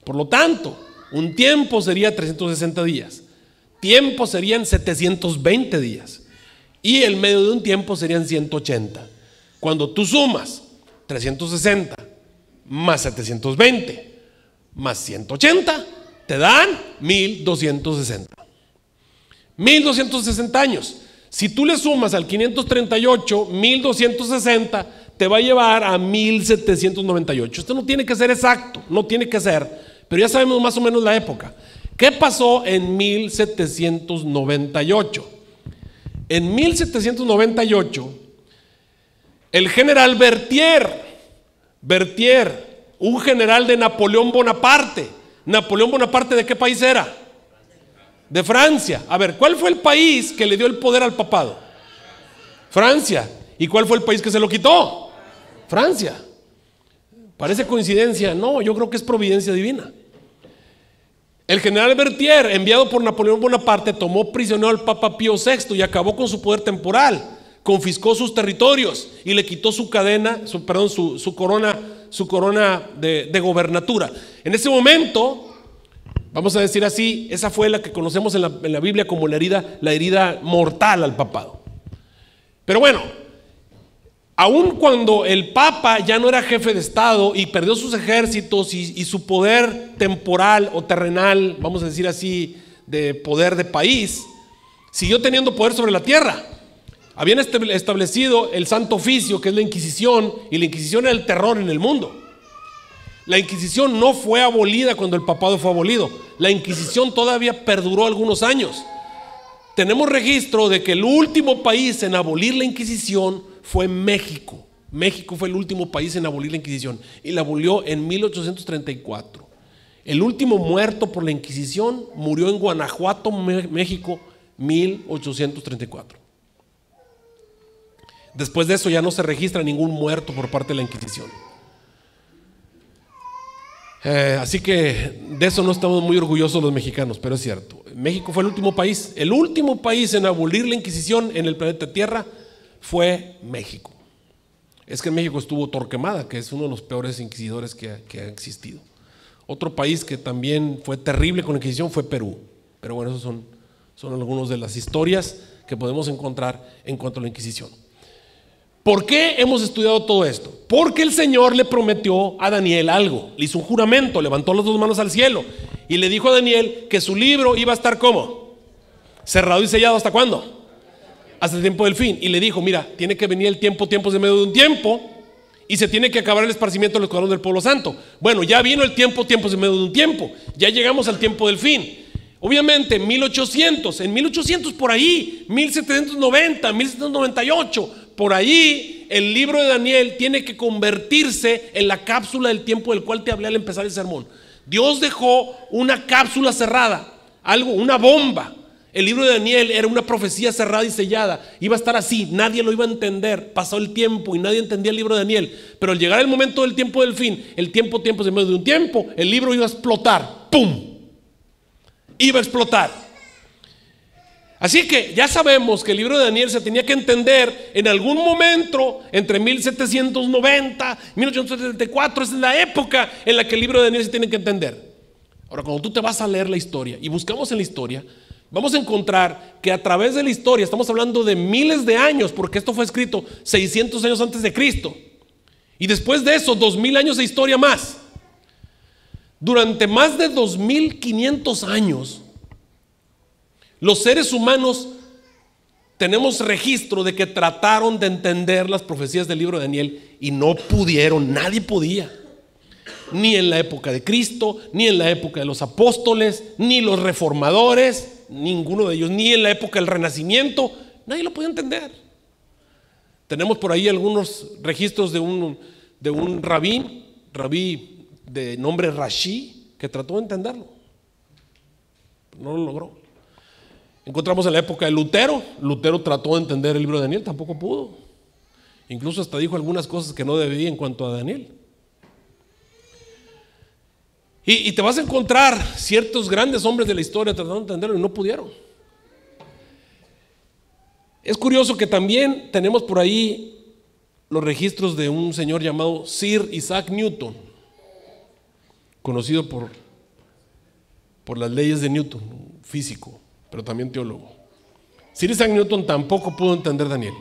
Por lo tanto, un tiempo sería 360 días. Tiempos serían 720 días. Y el medio de un tiempo serían 180. Cuando tú sumas 360 más 720 más 180, te dan 1260. 1260 años. Si tú le sumas al 538, 1260, te va a llevar a 1798. Esto no tiene que ser exacto, no tiene que ser, pero ya sabemos más o menos la época. ¿Qué pasó en 1798? En 1798, el general Berthier, un general de Napoleón Bonaparte. ¿Napoleón Bonaparte de qué país era? De Francia. A ver, ¿cuál fue el país que le dio el poder al papado? Francia. ¿Y cuál fue el país que se lo quitó? Francia. ¿Parece coincidencia? No, yo creo que es providencia divina. El general Berthier, enviado por Napoleón Bonaparte, tomó prisionero al Papa Pío VI y acabó con su poder temporal. Confiscó sus territorios y le quitó su corona de gobernatura. En ese momento, vamos a decir así, esa fue la que conocemos en la Biblia como la herida mortal al papado. Pero bueno, aun cuando el Papa ya no era jefe de Estado y perdió sus ejércitos y su poder temporal o terrenal, vamos a decir así, de poder de país, siguió teniendo poder sobre la tierra. Habían establecido el Santo Oficio, que es la Inquisición, y la Inquisición era el terror en el mundo. La Inquisición no fue abolida cuando el papado fue abolido. La Inquisición todavía perduró algunos años. Tenemos registro de que el último país en abolir la Inquisición fue México. México fue el último país en abolir la Inquisición y la abolió en 1834. El último muerto por la Inquisición murió en Guanajuato, México, 1834. Después de eso ya no se registra ningún muerto por parte de la Inquisición. Así que de eso no estamos muy orgullosos los mexicanos, pero es cierto. México fue el último país en abolir la Inquisición en el planeta Tierra fue México. Es que en México estuvo Torquemada, que es uno de los peores inquisidores que ha existido. Otro país que también fue terrible con la Inquisición fue Perú. Pero bueno, esos son algunas de las historias que podemos encontrar en cuanto a la Inquisición. ¿Por qué hemos estudiado todo esto? Porque el Señor le prometió a Daniel algo. Le hizo un juramento, levantó las dos manos al cielo y le dijo a Daniel que su libro iba a estar ¿cómo? Cerrado y sellado. ¿Hasta cuándo? Hasta el tiempo del fin. Y le dijo, mira, tiene que venir el tiempos de medio de un tiempo y se tiene que acabar el esparcimiento de los escuadrones del pueblo santo. Bueno, ya vino el tiempos de medio de un tiempo. Ya llegamos al tiempo del fin. Obviamente en 1800 por ahí, 1790, 1798, por ahí el libro de Daniel tiene que convertirse en la cápsula del tiempo del cual te hablé al empezar el sermón. Dios dejó una cápsula cerrada, una bomba. El libro de Daniel era una profecía cerrada y sellada. Iba a estar así, nadie lo iba a entender. Pasó el tiempo y nadie entendía el libro de Daniel. Pero al llegar el momento del tiempo del fin, el tiempo en medio de un tiempo, el libro iba a explotar. ¡Pum! Iba a explotar. Así que ya sabemos que el libro de Daniel se tenía que entender en algún momento entre 1790 y 1874. Esa es la época en la que el libro de Daniel se tiene que entender. Ahora, cuando tú te vas a leer la historia y buscamos en la historia, vamos a encontrar que a través de la historia, estamos hablando de miles de años, porque esto fue escrito 600 años antes de Cristo, y después de eso 2000 años de historia más. Durante más de 2500 años, los seres humanos tenemos registro de que trataron de entender las profecías del libro de Daniel y no pudieron, nadie podía. Ni en la época de Cristo, ni en la época de los apóstoles, ni los reformadores, ninguno de ellos, ni en la época del Renacimiento, nadie lo podía entender. Tenemos por ahí algunos registros de un rabí de nombre Rashi, que trató de entenderlo, no lo logró. Encontramos en la época de Lutero trató de entender el libro de Daniel, tampoco pudo. Incluso hasta dijo algunas cosas que no debía en cuanto a Daniel. Y te vas a encontrar ciertos grandes hombres de la historia tratando de entenderlo y no pudieron. Es curioso que también tenemos por ahí los registros de un señor llamado Sir Isaac Newton, conocido por las leyes de Newton, físico, pero también teólogo. Sir Isaac Newton tampoco pudo entender Daniel,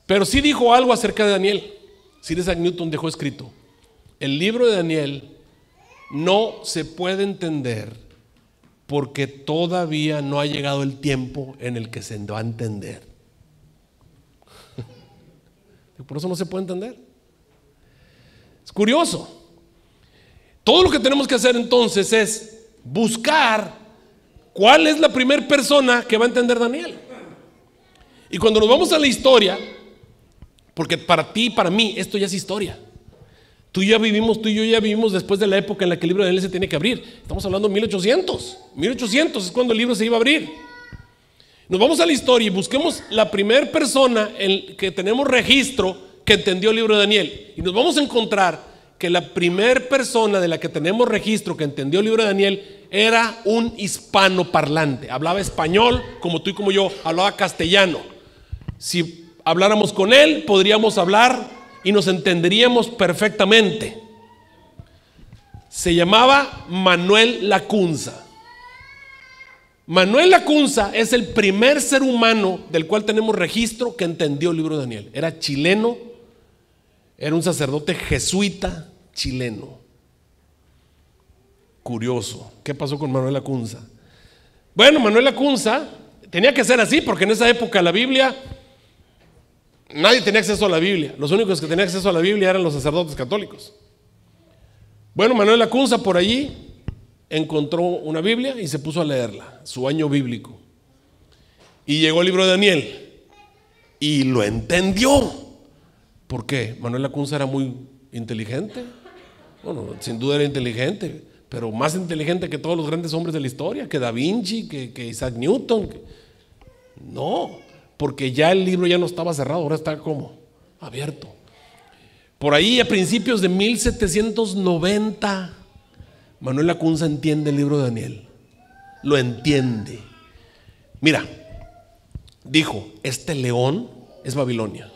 pero sí dijo algo acerca de Daniel. Sir Isaac Newton dejó escrito: el libro de Daniel no se puede entender porque todavía no ha llegado el tiempo en el que se va a entender. Por eso no se puede entender. Es curioso. Todo lo que tenemos que hacer entonces es buscar cuál es la primera persona que va a entender Daniel. Y cuando nos vamos a la historia, porque para ti y para mí esto ya es historia. Tú y yo ya vivimos después de la época en la que el libro de Daniel se tiene que abrir. Estamos hablando de 1800. 1800 es cuando el libro se iba a abrir. Nos vamos a la historia y busquemos la primera persona en que tenemos registro que entendió el libro de Daniel. Y nos vamos a encontrar que la primera persona de la que tenemos registro que entendió el libro de Daniel era un hispanoparlante. Hablaba español como tú y como yo, hablaba castellano. Si habláramos con él, podríamos hablar y nos entenderíamos perfectamente. Se llamaba Manuel Lacunza. Manuel Lacunza es el primer ser humano del cual tenemos registro que entendió el libro de Daniel. Era chileno, era un sacerdote jesuita chileno. Curioso, ¿qué pasó con Manuel Lacunza? Bueno, Manuel Lacunza tenía que ser así porque en esa época la Biblia, nadie tenía acceso a la Biblia. Los únicos que tenían acceso a la Biblia eran los sacerdotes católicos. Bueno, Manuel Lacunza por allí encontró una Biblia y se puso a leerla, su año bíblico. Y llegó el libro de Daniel y lo entendió. ¿Por qué? Manuel Lacunza era muy inteligente. Bueno, sin duda era inteligente, pero más inteligente que todos los grandes hombres de la historia, que Da Vinci, que Isaac Newton. No, porque ya el libro ya no estaba cerrado, ahora está como abierto. Por ahí a principios de 1790 Manuel Lacunza entiende el libro de Daniel. Lo entiende. Mira, dijo, este león es Babilonia,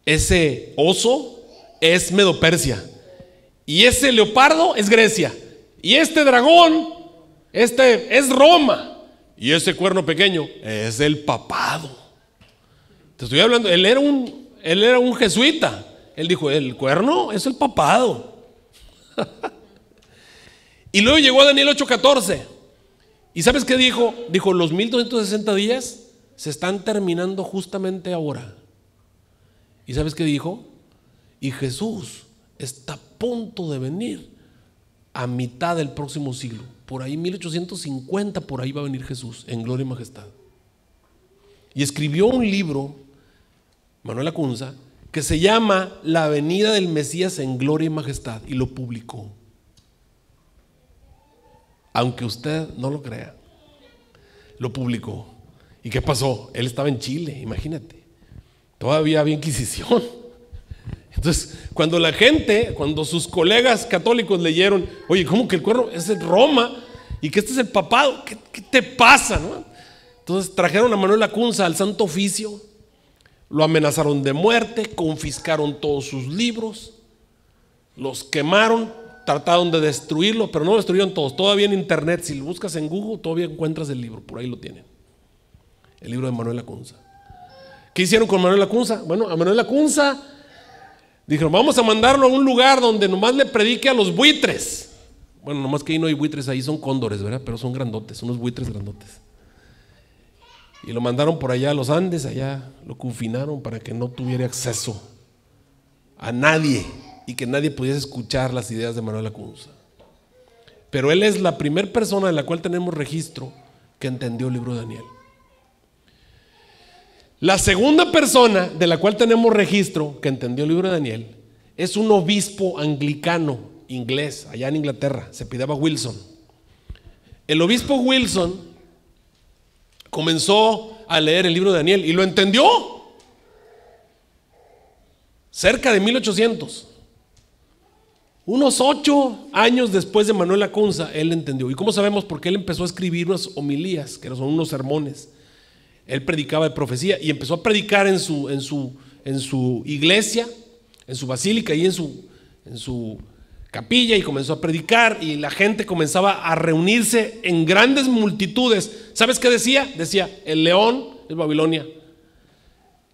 ese oso es Medo-Persia, y ese leopardo es Grecia, y este dragón, este es Roma, y ese cuerno pequeño es el papado. Te estoy hablando, él era un jesuita. Él dijo, el cuerno es el papado. Y luego llegó a Daniel 8:14. ¿Y sabes qué dijo? Dijo, los 1260 días se están terminando justamente ahora. ¿Y sabes qué dijo? Y Jesús está a punto de venir a mitad del próximo siglo. Por ahí 1850, por ahí va a venir Jesús en gloria y majestad. Y escribió un libro, Manuel Lacunza, que se llama La venida del Mesías en gloria y majestad, y lo publicó. Aunque usted no lo crea, lo publicó. ¿Y qué pasó? Él estaba en Chile, imagínate. Todavía había Inquisición. Entonces, cuando sus colegas católicos leyeron, oye, ¿cómo que el cuerno es de Roma? Y que este es el papado, ¿qué te pasa, no? Entonces trajeron a Manuel Lacunza al Santo Oficio, lo amenazaron de muerte, confiscaron todos sus libros, los quemaron, trataron de destruirlo, pero no lo destruyeron todos. Todavía en internet, si lo buscas en Google, todavía encuentras el libro, por ahí lo tienen, el libro de Manuel Lacunza. ¿Qué hicieron con Manuel Lacunza? Bueno, a Manuel Lacunza dijeron, vamos a mandarlo a un lugar donde nomás le predique a los buitres. Bueno, nomás que ahí no hay buitres, ahí son cóndores, ¿verdad? Pero son grandotes, son unos buitres grandotes. Y lo mandaron por allá a los Andes, allá lo confinaron para que no tuviera acceso a nadie y que nadie pudiese escuchar las ideas de Manuel Lacunza. Pero él es la primera persona de la cual tenemos registro que entendió el libro de Daniel. La segunda persona de la cual tenemos registro que entendió el libro de Daniel es un obispo anglicano inglés allá en Inglaterra, se apellidaba Wilson. El obispo Wilson comenzó a leer el libro de Daniel y lo entendió cerca de 1800. Unos 8 años después de Manuel Lacunza, él entendió. ¿Y cómo sabemos? Porque él empezó a escribir unas homilías, que son unos sermones. Él predicaba de profecía y empezó a predicar en su iglesia, en su basílica y en su capilla, y comenzó a predicar y la gente comenzaba a reunirse en grandes multitudes. ¿Sabes qué decía? Decía, el león es Babilonia,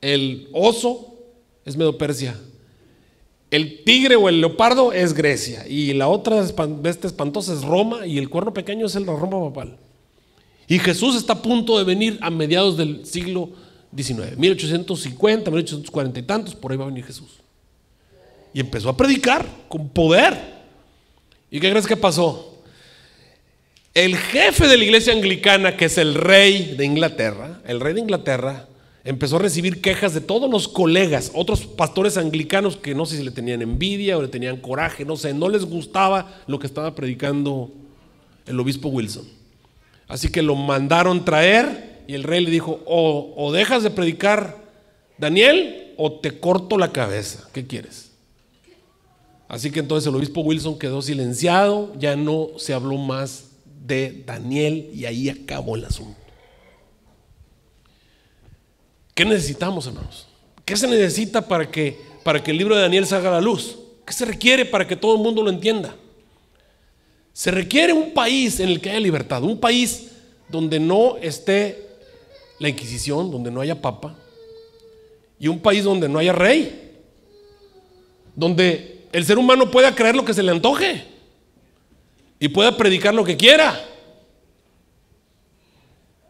el oso es Medo-Persia, el tigre o el leopardo es Grecia, y la otra bestia espantosa es Roma, y el cuerno pequeño es la Roma papal. Y Jesús está a punto de venir a mediados del siglo XIX, 1850, 1840 y tantos, por ahí va a venir Jesús. Y empezó a predicar con poder. ¿Y qué crees que pasó? El jefe de la iglesia anglicana, que es el rey de Inglaterra, empezó a recibir quejas de todos los colegas, otros pastores anglicanos que no sé si le tenían envidia o le tenían coraje, no sé, no les gustaba lo que estaba predicando el obispo Wilson. Así que lo mandaron traer y el rey le dijo, o dejas de predicar Daniel o te corto la cabeza, ¿qué quieres? Así que entonces el obispo Wilson quedó silenciado, ya no se habló más de Daniel y ahí acabó el asunto. ¿Qué necesitamos, hermanos? ¿Qué se necesita para que el libro de Daniel salga a la luz? ¿Qué se requiere para que todo el mundo lo entienda? Se requiere un país en el que haya libertad, un país donde no esté la Inquisición, donde no haya papa, y un país donde no haya rey, donde el ser humano pueda creer lo que se le antoje y pueda predicar lo que quiera.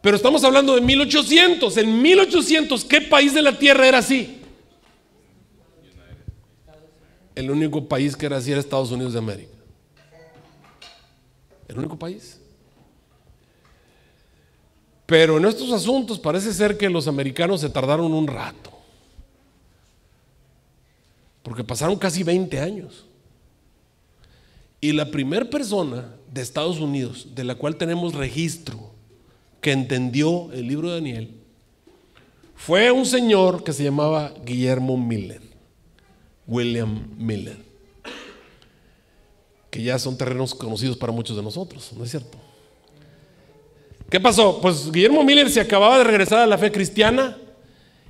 Pero estamos hablando de 1800. En 1800, ¿qué país de la tierra era así? El único país que era así era Estados Unidos de América. El único país. Pero en estos asuntos parece ser que los americanos se tardaron un rato, porque pasaron casi 20 años. Y la primera persona de Estados Unidos de la cual tenemos registro que entendió el libro de Daniel fue un señor que se llamaba Guillermo Miller, William Miller, que ya son terrenos conocidos para muchos de nosotros, ¿no es cierto? ¿Qué pasó? Pues Guillermo Miller se acababa de regresar a la fe cristiana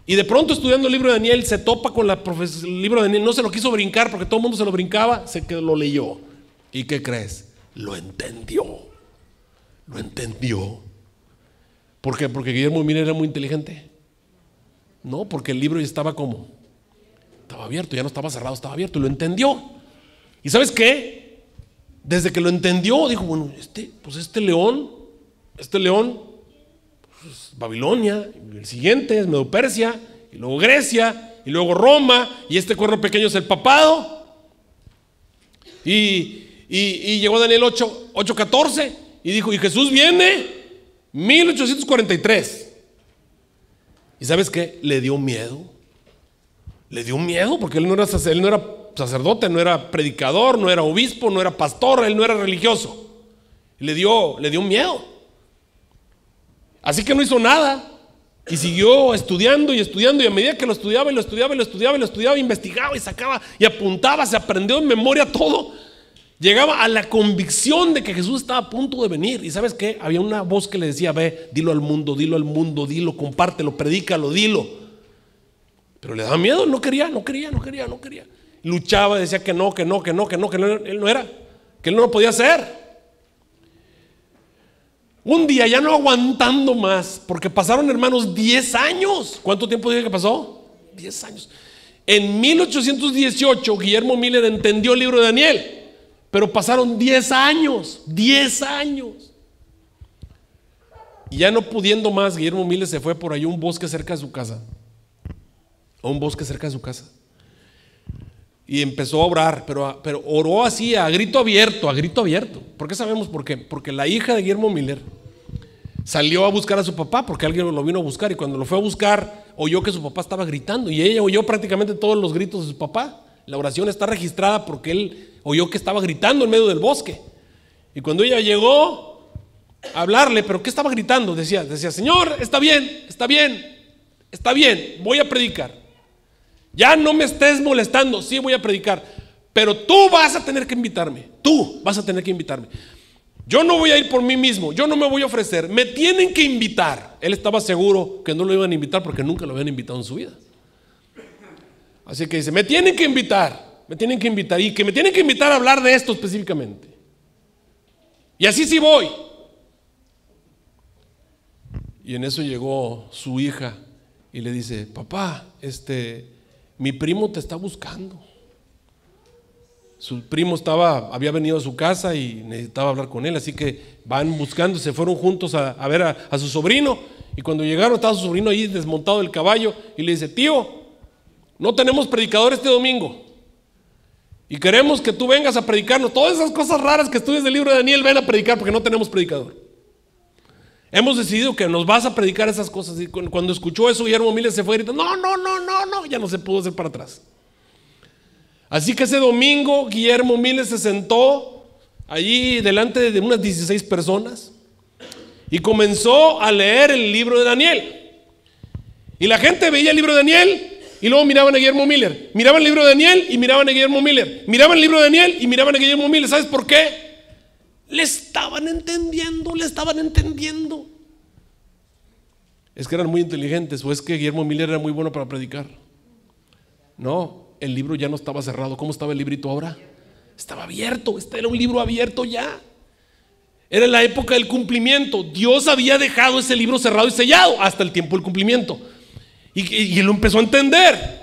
y de pronto, estudiando el libro de Daniel, se topa con el libro de Daniel. No se lo quiso brincar porque todo el mundo se lo brincaba, se que lo leyó. ¿Y qué crees? Lo entendió. Lo entendió. ¿Por qué? Porque Guillermo Miller era muy inteligente. No, porque el libro ya estaba como, estaba abierto, ya no estaba cerrado, estaba abierto, y lo entendió. ¿Y sabes qué? Desde que lo entendió, dijo, bueno, este león, pues, Babilonia, el siguiente es Medo-Persia, y luego Grecia, y luego Roma, y este cuerno pequeño es el papado. Y llegó Daniel 8:14 y dijo, y Jesús viene 1843. ¿Y sabes qué? Le dio miedo. Le dio miedo porque él no era sacerdote, no era predicador, no era obispo, no era pastor, él no era religioso. Le dio miedo. Así que no hizo nada y siguió estudiando y estudiando, y a medida que lo estudiaba, investigaba y sacaba y apuntaba, se aprendió en memoria todo, llegaba a la convicción de que Jesús estaba a punto de venir. ¿Y sabes qué? Había una voz que le decía, ve, dilo al mundo, dilo, compártelo, predícalo, dilo. Pero le daba miedo, no quería. Luchaba, decía que no, que él no era, que él no lo podía hacer. Un día, ya no aguantando más, porque pasaron, hermanos, 10 años. ¿Cuánto tiempo dije que pasó? 10 años. En 1818, Guillermo Miller entendió el libro de Daniel, pero pasaron 10 años. 10 años. Y ya no pudiendo más, Guillermo Miller se fue por ahí a un bosque cerca de su casa. Y empezó a orar, pero oró así a grito abierto. ¿Por qué sabemos por qué? Porque la hija de Guillermo Miller salió a buscar a su papá, porque alguien lo vino a buscar, y cuando lo fue a buscar oyó que su papá estaba gritando, y ella oyó prácticamente todos los gritos de su papá. La oración está registrada porque él oyó que estaba gritando en medio del bosque. Y cuando ella llegó a hablarle, ¿pero qué estaba gritando? Decía, Señor, está bien, voy a predicar. Ya no me estés molestando, sí voy a predicar, pero tú vas a tener que invitarme. Yo no voy a ir por mí mismo, yo no me voy a ofrecer, me tienen que invitar. Él estaba seguro que no lo iban a invitar porque nunca lo habían invitado en su vida. Así que dice, me tienen que invitar, y que me tienen que invitar a hablar de esto específicamente. Y así sí voy. Y en eso llegó su hija y le dice, papá, mi primo te está buscando. Su primo había venido a su casa y necesitaba hablar con él, así que van buscando, se fueron juntos a ver a su sobrino. Y cuando llegaron, estaba su sobrino ahí desmontado del caballo y le dice, tío, no tenemos predicador este domingo y queremos que tú vengas a predicarnos. Todas esas cosas raras que estudias del libro de Daniel, ven a predicar porque no tenemos predicador. Hemos decidido que nos vas a predicar esas cosas. Y cuando escuchó eso, Guillermo Miller se fue y gritó, no, ya no se pudo hacer para atrás. Así que ese domingo Guillermo Miller se sentó allí delante de unas 16 personas y comenzó a leer el libro de Daniel. Y la gente veía el libro de Daniel y luego miraban a Guillermo Miller, miraban el libro de Daniel y miraban a Guillermo Miller, miraban el libro de Daniel y miraban a Guillermo Miller. ¿Sabes por qué? Le estaban entendiendo. Es que eran muy inteligentes, o es que Guillermo Miller era muy bueno para predicar. No, el libro ya no estaba cerrado. ¿Cómo estaba el librito ahora? Estaba abierto, era un libro abierto ya. Era la época del cumplimiento. Dios había dejado ese libro cerrado y sellado hasta el tiempo del cumplimiento. Y él lo empezó a entender.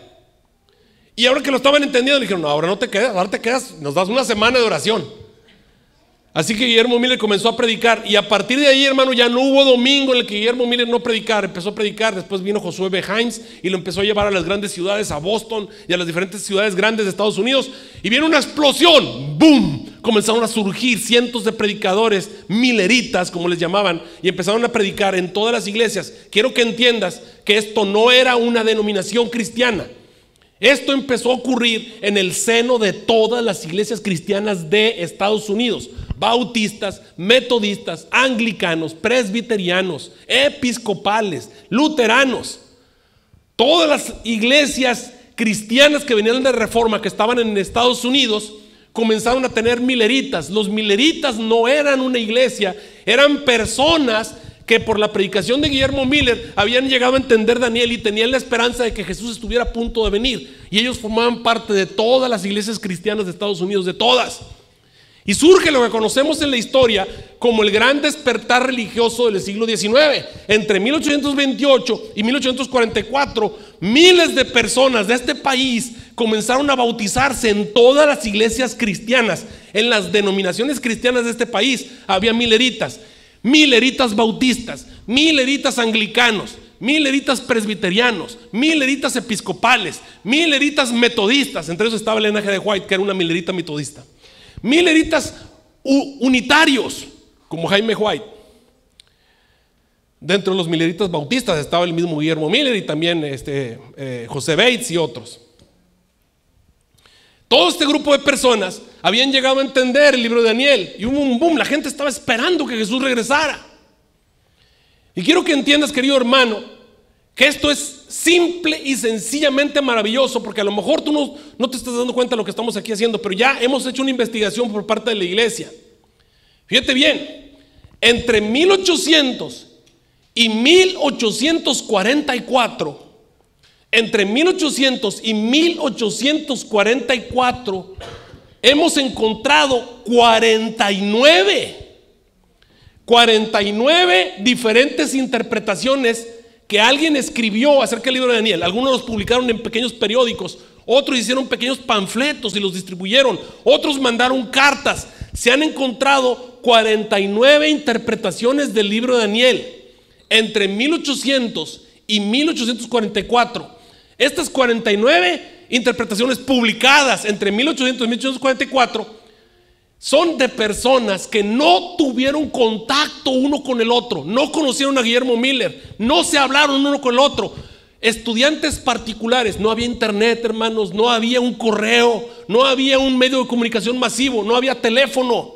Y ahora que lo estaban entendiendo, le dijeron, no, ahora no te quedas, ahora te quedas, nos das una semana de oración. Así que Guillermo Miller comenzó a predicar, y a partir de ahí, hermano, ya no hubo domingo en el que Guillermo Miller no predicara. Empezó a predicar. Después vino Josué B. Himes y lo empezó a llevar a las grandes ciudades, a Boston y a las diferentes ciudades grandes de Estados Unidos, y viene una explosión, ¡boom! Comenzaron a surgir cientos de predicadores milleritas, como les llamaban, y empezaron a predicar en todas las iglesias. Quiero que entiendas que esto no era una denominación cristiana. Esto empezó a ocurrir en el seno de todas las iglesias cristianas de Estados Unidos: bautistas, metodistas, anglicanos, presbiterianos, episcopales, luteranos. Todas las iglesias cristianas que venían de Reforma, que estaban en Estados Unidos, comenzaron a tener mileritas. Los mileritas no eran una iglesia, eran personas que por la predicación de Guillermo Miller habían llegado a entender Daniel y tenían la esperanza de que Jesús estuviera a punto de venir. Y ellos formaban parte de todas las iglesias cristianas de Estados Unidos, de todas. Y surge lo que conocemos en la historia como el gran despertar religioso del siglo XIX. Entre 1828 y 1844, miles de personas de este país comenzaron a bautizarse en todas las iglesias cristianas. En las denominaciones cristianas de este país había mileritas, mileritas bautistas, mileritas anglicanos, mileritas presbiterianos, mileritas episcopales, mileritas metodistas. Entre ellos estaba Elena G. de White, que era una milerita metodista. Mileritas unitarios, como Jaime White. Dentro de los mileritas bautistas estaba el mismo Guillermo Miller y también José Bates y otros. Todo este grupo de personas habían llegado a entender el libro de Daniel y hubo un boom. La gente estaba esperando que Jesús regresara. Y quiero que entiendas, querido hermano, que esto es simple y sencillamente maravilloso, porque a lo mejor tú no te estás dando cuenta de lo que estamos aquí haciendo, pero ya hemos hecho una investigación por parte de la iglesia. Fíjate bien, entre 1800 y 1844, entre 1800 y 1844, hemos encontrado 49 diferentes interpretaciones que alguien escribió acerca del libro de Daniel. Algunos los publicaron en pequeños periódicos, otros hicieron pequeños panfletos y los distribuyeron, otros mandaron cartas. Se han encontrado 49 interpretaciones del libro de Daniel entre 1800 y 1844. Estas 49 interpretaciones publicadas entre 1800 y 1844 son de personas que no tuvieron contacto uno con el otro, no conocieron a Guillermo Miller, no se hablaron uno con el otro. Estudiantes particulares, no había internet, hermanos, no había un correo, no había un medio de comunicación masivo, no había teléfono.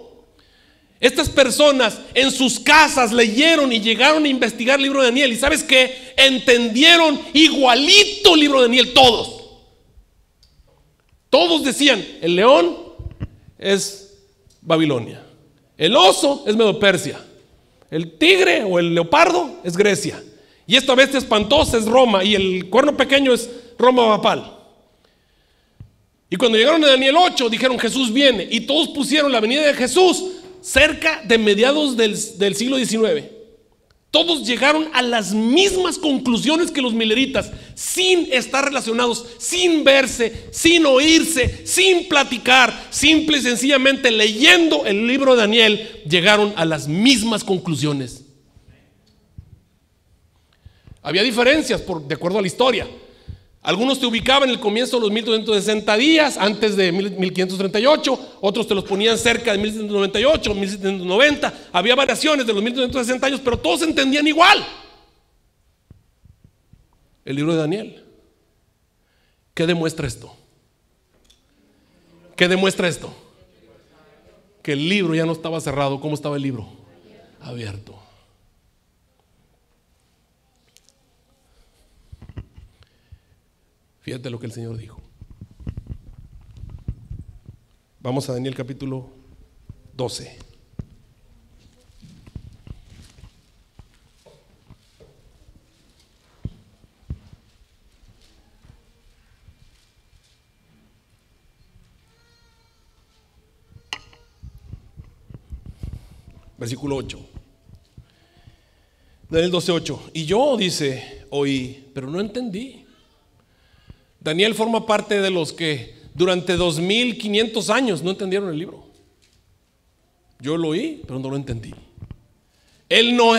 Estas personas en sus casas leyeron y llegaron a investigar el libro de Daniel. ¿Y sabes qué? Entendieron igualito el libro de Daniel, todos. Todos decían, el león es Babilonia, el oso es Medo-Persia, el tigre o el leopardo es Grecia, y esta bestia espantosa es Roma, y el cuerno pequeño es Roma-Bapal. Y cuando llegaron a Daniel 8 dijeron, Jesús viene, y todos pusieron la venida de Jesús cerca de mediados del siglo XIX. Todos llegaron a las mismas conclusiones que los mileritas, sin estar relacionados, sin verse, sin oírse, sin platicar, simple y sencillamente leyendo el libro de Daniel, llegaron a las mismas conclusiones. Había diferencias de acuerdo a la historia. Algunos te ubicaban en el comienzo de los 1260 días, antes de 1538, otros te los ponían cerca de 1798, 1790, había variaciones de los 1260 años, pero todos entendían igual. El libro de Daniel. ¿Qué demuestra esto? ¿Qué demuestra esto? Que el libro ya no estaba cerrado. ¿Cómo estaba el libro? Abierto. Fíjate lo que el Señor dijo. Vamos a Daniel capítulo 12. Versículo 8. Daniel 12:8. Y yo, dice, oí, pero no entendí. Daniel forma parte de los que durante 2500 años no entendieron el libro. Yo lo oí, pero no lo entendí. Él no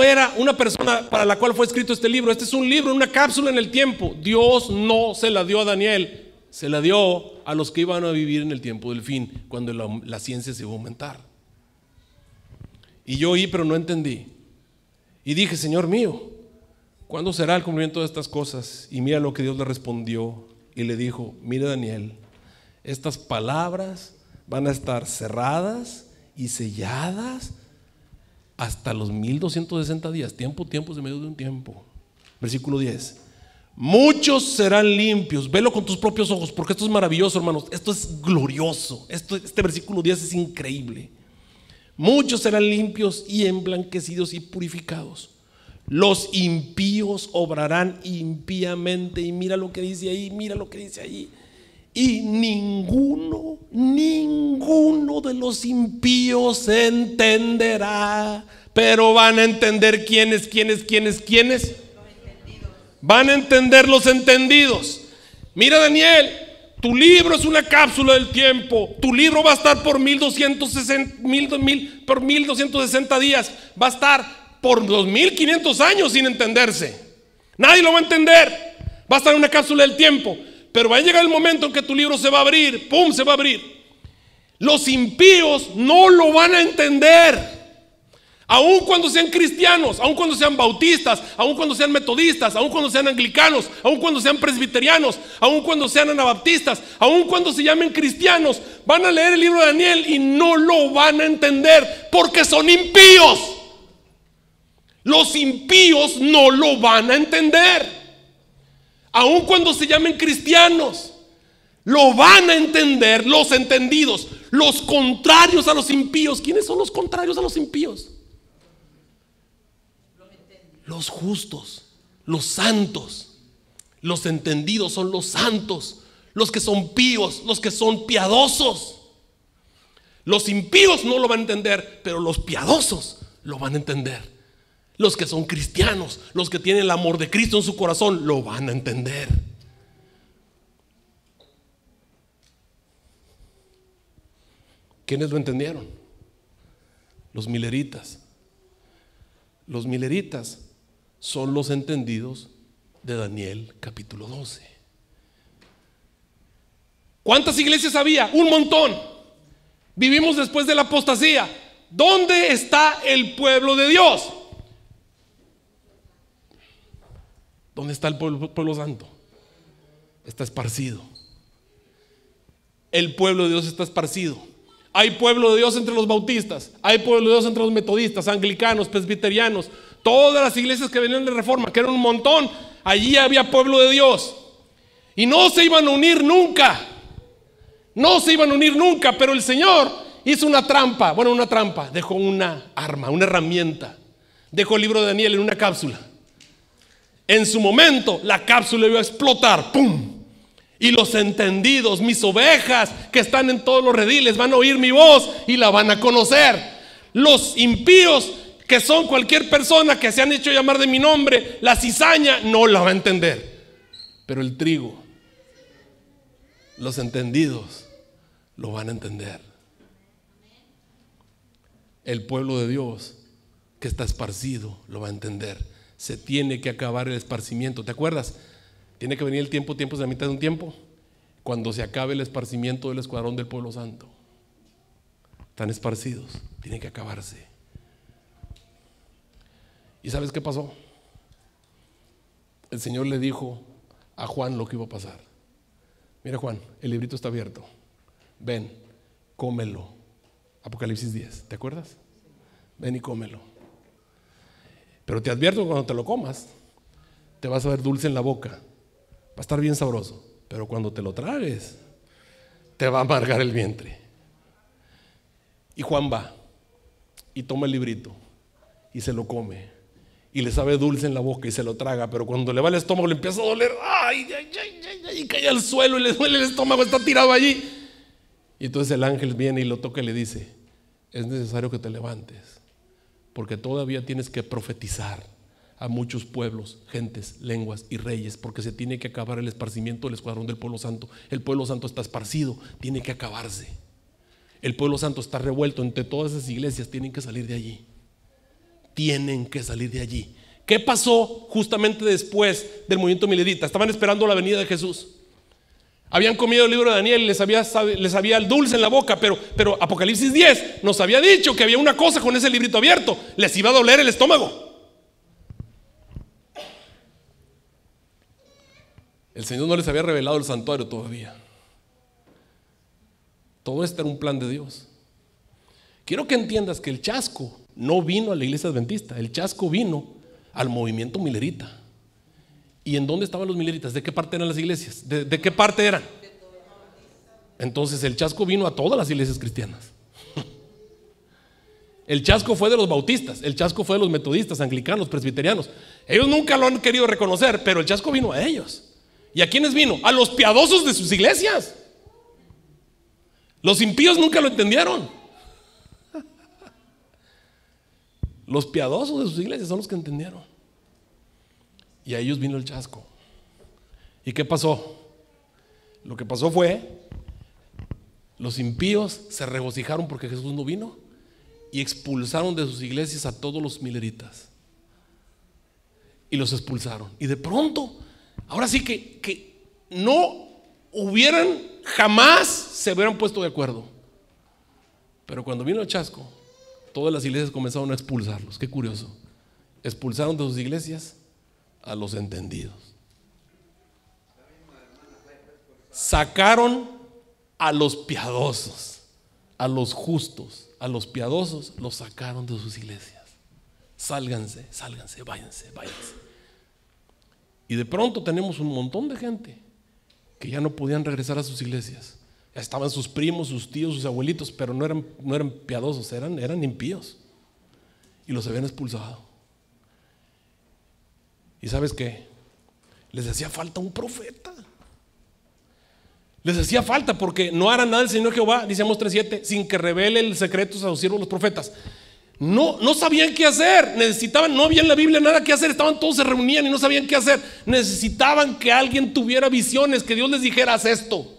era una persona para la cual fue escrito este libro. Este es un libro, una cápsula en el tiempo. Dios no se la dio a Daniel, se la dio a los que iban a vivir en el tiempo del fin, cuando la ciencia se iba a aumentar. Y yo oí, pero no entendí. Y dije, Señor mío, ¿cuándo será el cumplimiento de estas cosas? Y mira lo que Dios le respondió y le dijo, mira Daniel, estas palabras van a estar cerradas y selladas hasta los 1260 días. Tiempos de medio de un tiempo. Versículo 10. Muchos serán limpios. Velo con tus propios ojos, porque esto es maravilloso, hermanos. Esto es glorioso. Este versículo 10 es increíble. Muchos serán limpios y emblanquecidos y purificados. Los impíos obrarán impíamente. Y mira lo que dice ahí, mira lo que dice ahí. Y ninguno de los impíos entenderá. Pero van a entender quiénes. Van a entender los entendidos. Mira, Daniel, tu libro es una cápsula del tiempo. Tu libro va a estar por 1260 días. Va a estar por 2500 años sin entenderse. Nadie lo va a entender. Va a estar en una cápsula del tiempo. Pero va a llegar el momento en que tu libro se va a abrir. ¡Pum! Se va a abrir. Los impíos no lo van a entender. Aun cuando sean cristianos, aun cuando sean bautistas, aun cuando sean metodistas, aun cuando sean anglicanos, aun cuando sean presbiterianos, aun cuando sean anabaptistas, aun cuando se llamen cristianos, van a leer el libro de Daniel y no lo van a entender porque son impíos. Los impíos no lo van a entender. Aun cuando se llamen cristianos, lo van a entender los entendidos, los contrarios a los impíos. ¿Quiénes son los contrarios a los impíos? Los justos, los santos. Los entendidos son los santos, los que son píos, los que son piadosos. Los impíos no lo van a entender, pero los piadosos lo van a entender. Los que son cristianos, los que tienen el amor de Cristo en su corazón, lo van a entender. ¿Quiénes lo entendieron? Los mileritas. Los mileritas son los entendidos de Daniel capítulo 12. ¿Cuántas iglesias había? Un montón. Vivimos después de la apostasía. ¿Dónde está el pueblo de Dios? ¿Dónde está el pueblo santo? Está esparcido. El pueblo de Dios está esparcido. Hay pueblo de Dios entre los bautistas, hay pueblo de Dios entre los metodistas, anglicanos, presbiterianos, todas las iglesias que venían de Reforma, que eran un montón. Allí había pueblo de Dios y no se iban a unir nunca. No se iban a unir nunca, pero el Señor hizo una trampa. Bueno, una trampa, dejó una arma, una herramienta. Dejó el libro de Daniel en una cápsula. En su momento la cápsula iba a explotar, ¡pum! Y los entendidos, mis ovejas que están en todos los rediles, van a oír mi voz y la van a conocer. Los impíos, que son cualquier persona que se han hecho llamar de mi nombre, la cizaña, no la va a entender. Pero el trigo, los entendidos lo van a entender. El pueblo de Dios que está esparcido lo va a entender. Se tiene que acabar el esparcimiento. ¿Te acuerdas? Tiene que venir el tiempo es la mitad de un tiempo, cuando se acabe el esparcimiento del escuadrón del pueblo santo. Están esparcidos, tiene que acabarse. ¿Y sabes qué pasó? El Señor le dijo a Juan lo que iba a pasar. Mira, Juan, el librito está abierto. Ven, cómelo. Apocalipsis 10, ¿te acuerdas? Ven y cómelo. Pero te advierto que cuando te lo comas, te vas a ver dulce en la boca. Va a estar bien sabroso, pero cuando te lo tragues, te va a amargar el vientre. Y Juan va y toma el librito y se lo come y le sabe dulce en la boca y se lo traga, pero cuando le va al estómago le empieza a doler, y cae al suelo y le duele el estómago, está tirado allí. Y entonces el ángel viene y lo toca y le dice: es necesario que te levantes, porque todavía tienes que profetizar a muchos pueblos, gentes, lenguas y reyes, porque se tiene que acabar el esparcimiento del escuadrón del pueblo santo. El pueblo santo está esparcido, tiene que acabarse. El pueblo santo está revuelto entre todas esas iglesias, tienen que salir de allí. Tienen que salir de allí. ¿Qué pasó justamente después del movimiento milerita? Estaban esperando la venida de Jesús. Habían comido el libro de Daniel y les había el dulce en la boca, pero Apocalipsis 10 nos había dicho que había una cosa con ese librito abierto: les iba a doler el estómago. El Señor no les había revelado el santuario todavía. Todo esto era un plan de Dios. Quiero que entiendas que el chasco no vino a la iglesia adventista, el chasco vino al movimiento milerita. ¿Y en dónde estaban los mileritas? ¿De qué parte eran las iglesias? ¿De qué parte eran? Entonces el chasco vino a todas las iglesias cristianas. El chasco fue de los bautistas, el chasco fue de los metodistas, anglicanos, presbiterianos. Ellos nunca lo han querido reconocer, pero el chasco vino a ellos. ¿Y a quiénes vino? A los piadosos de sus iglesias. Los impíos nunca lo entendieron. Los piadosos de sus iglesias son los que entendieron. Y a ellos vino el chasco. ¿Y qué pasó? Lo que pasó fue, los impíos se regocijaron porque Jesús no vino y expulsaron de sus iglesias a todos los mileritas. Y los expulsaron. Y de pronto, ahora sí que no hubieran, jamás se hubieran puesto de acuerdo. Pero cuando vino el chasco, todas las iglesias comenzaron a expulsarlos. Qué curioso. Expulsaron de sus iglesias a los entendidos. Sacaron a los piadosos, a los justos, a los piadosos, los sacaron de sus iglesias. Sálganse, sálganse, váyanse, váyanse. Y de pronto tenemos un montón de gente que ya no podían regresar a sus iglesias. Ya estaban sus primos, sus tíos, sus abuelitos, pero no eran piadosos, eran impíos. Y los habían expulsado. ¿Y sabes qué? Les hacía falta un profeta. Les hacía falta, porque no hará nada el Señor Jehová, dice Amós 3:7, sin que revele el secreto a sus siervos los profetas. No sabían qué hacer, necesitaban, no había en la Biblia nada que hacer, estaban todos, se reunían y no sabían qué hacer. Necesitaban que alguien tuviera visiones, que Dios les dijera: haz esto.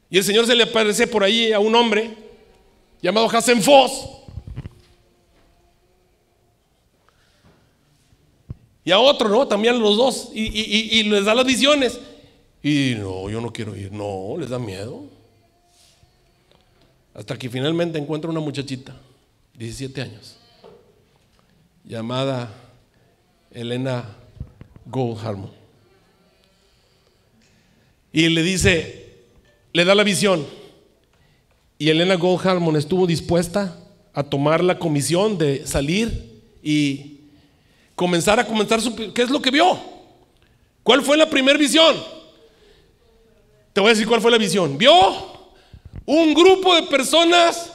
Y el Señor se le aparece por ahí a un hombre llamado Hasenfos, y a otro, ¿no? También a los dos, y les da las visiones. Y no, yo no quiero ir. No, les da miedo. Hasta que finalmente encuentra una muchachita, 17 años, llamada Helena Goldharmon. Y le dice, le da la visión. Y Helena Goldharmon estuvo dispuesta a tomar la comisión de salir y comenzar ¿qué es lo que vio? ¿Cuál fue la primera visión? Te voy a decir cuál fue la visión. Vio un grupo de personas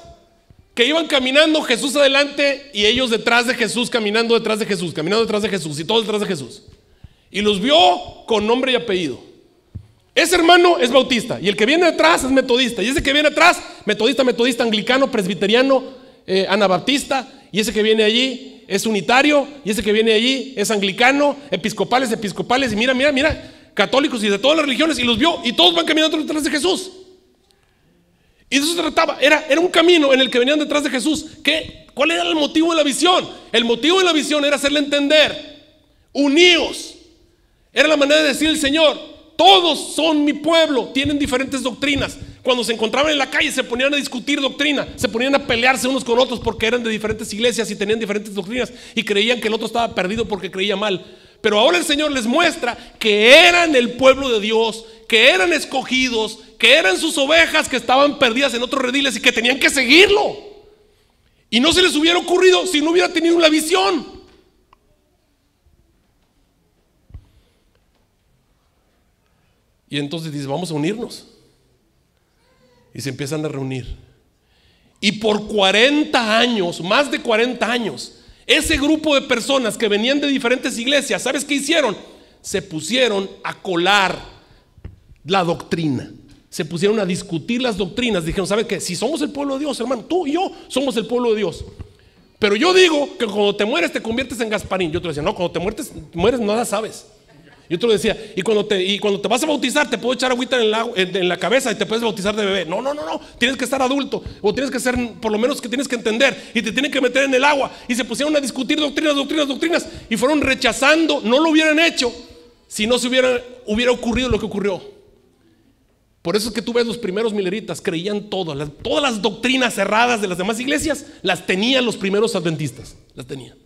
que iban caminando, Jesús adelante y ellos detrás de Jesús, caminando detrás de Jesús y todos detrás de Jesús. Y los vio con nombre y apellido. Ese hermano es bautista y el que viene detrás es metodista, y ese que viene atrás, metodista, anglicano, presbiteriano, anabaptista, y ese que viene allí es unitario, y ese que viene allí es anglicano, episcopales, y mira, católicos y de todas las religiones, y los vio y todos van caminando detrás de Jesús. Y de eso se trataba, era un camino en el que venían detrás de Jesús. ¿Cuál era el motivo de la visión? El motivo de la visión era hacerle entender: uníos. Era la manera de decir el Señor: todos son mi pueblo, tienen diferentes doctrinas. Cuando se encontraban en la calle se ponían a discutir doctrina, se ponían a pelearse unos con otros porque eran de diferentes iglesias y tenían diferentes doctrinas y creían que el otro estaba perdido porque creía mal. Pero ahora el Señor les muestra que eran el pueblo de Dios, que eran escogidos, que eran sus ovejas que estaban perdidas en otros rediles y que tenían que seguirlo. Y no se les hubiera ocurrido si no hubiera tenido una visión. Y entonces dice: vamos a unirnos. Y se empiezan a reunir. Y por 40 años, más de 40 años, ese grupo de personas que venían de diferentes iglesias, ¿sabes qué hicieron? Se pusieron a colar la doctrina. Se pusieron a discutir las doctrinas. Dijeron: ¿sabes qué? Si somos el pueblo de Dios, hermano, tú y yo somos el pueblo de Dios. Pero yo digo que cuando te mueres te conviertes en Gasparín. Yo te decía: no, cuando te mueres nada sabes. Yo te lo decía: y cuando te vas a bautizar te puedo echar agüita en la cabeza y te puedes bautizar de bebé. No, tienes que estar adulto, o tienes que ser, por lo menos que tienes que entender, y te tienen que meter en el agua. Y se pusieron a discutir doctrinas, y fueron rechazando. No lo hubieran hecho si no se hubiera ocurrido lo que ocurrió. Por eso es que tú ves los primeros mileritas, creían todas las doctrinas erradas de las demás iglesias, las tenían los primeros adventistas, las tenían.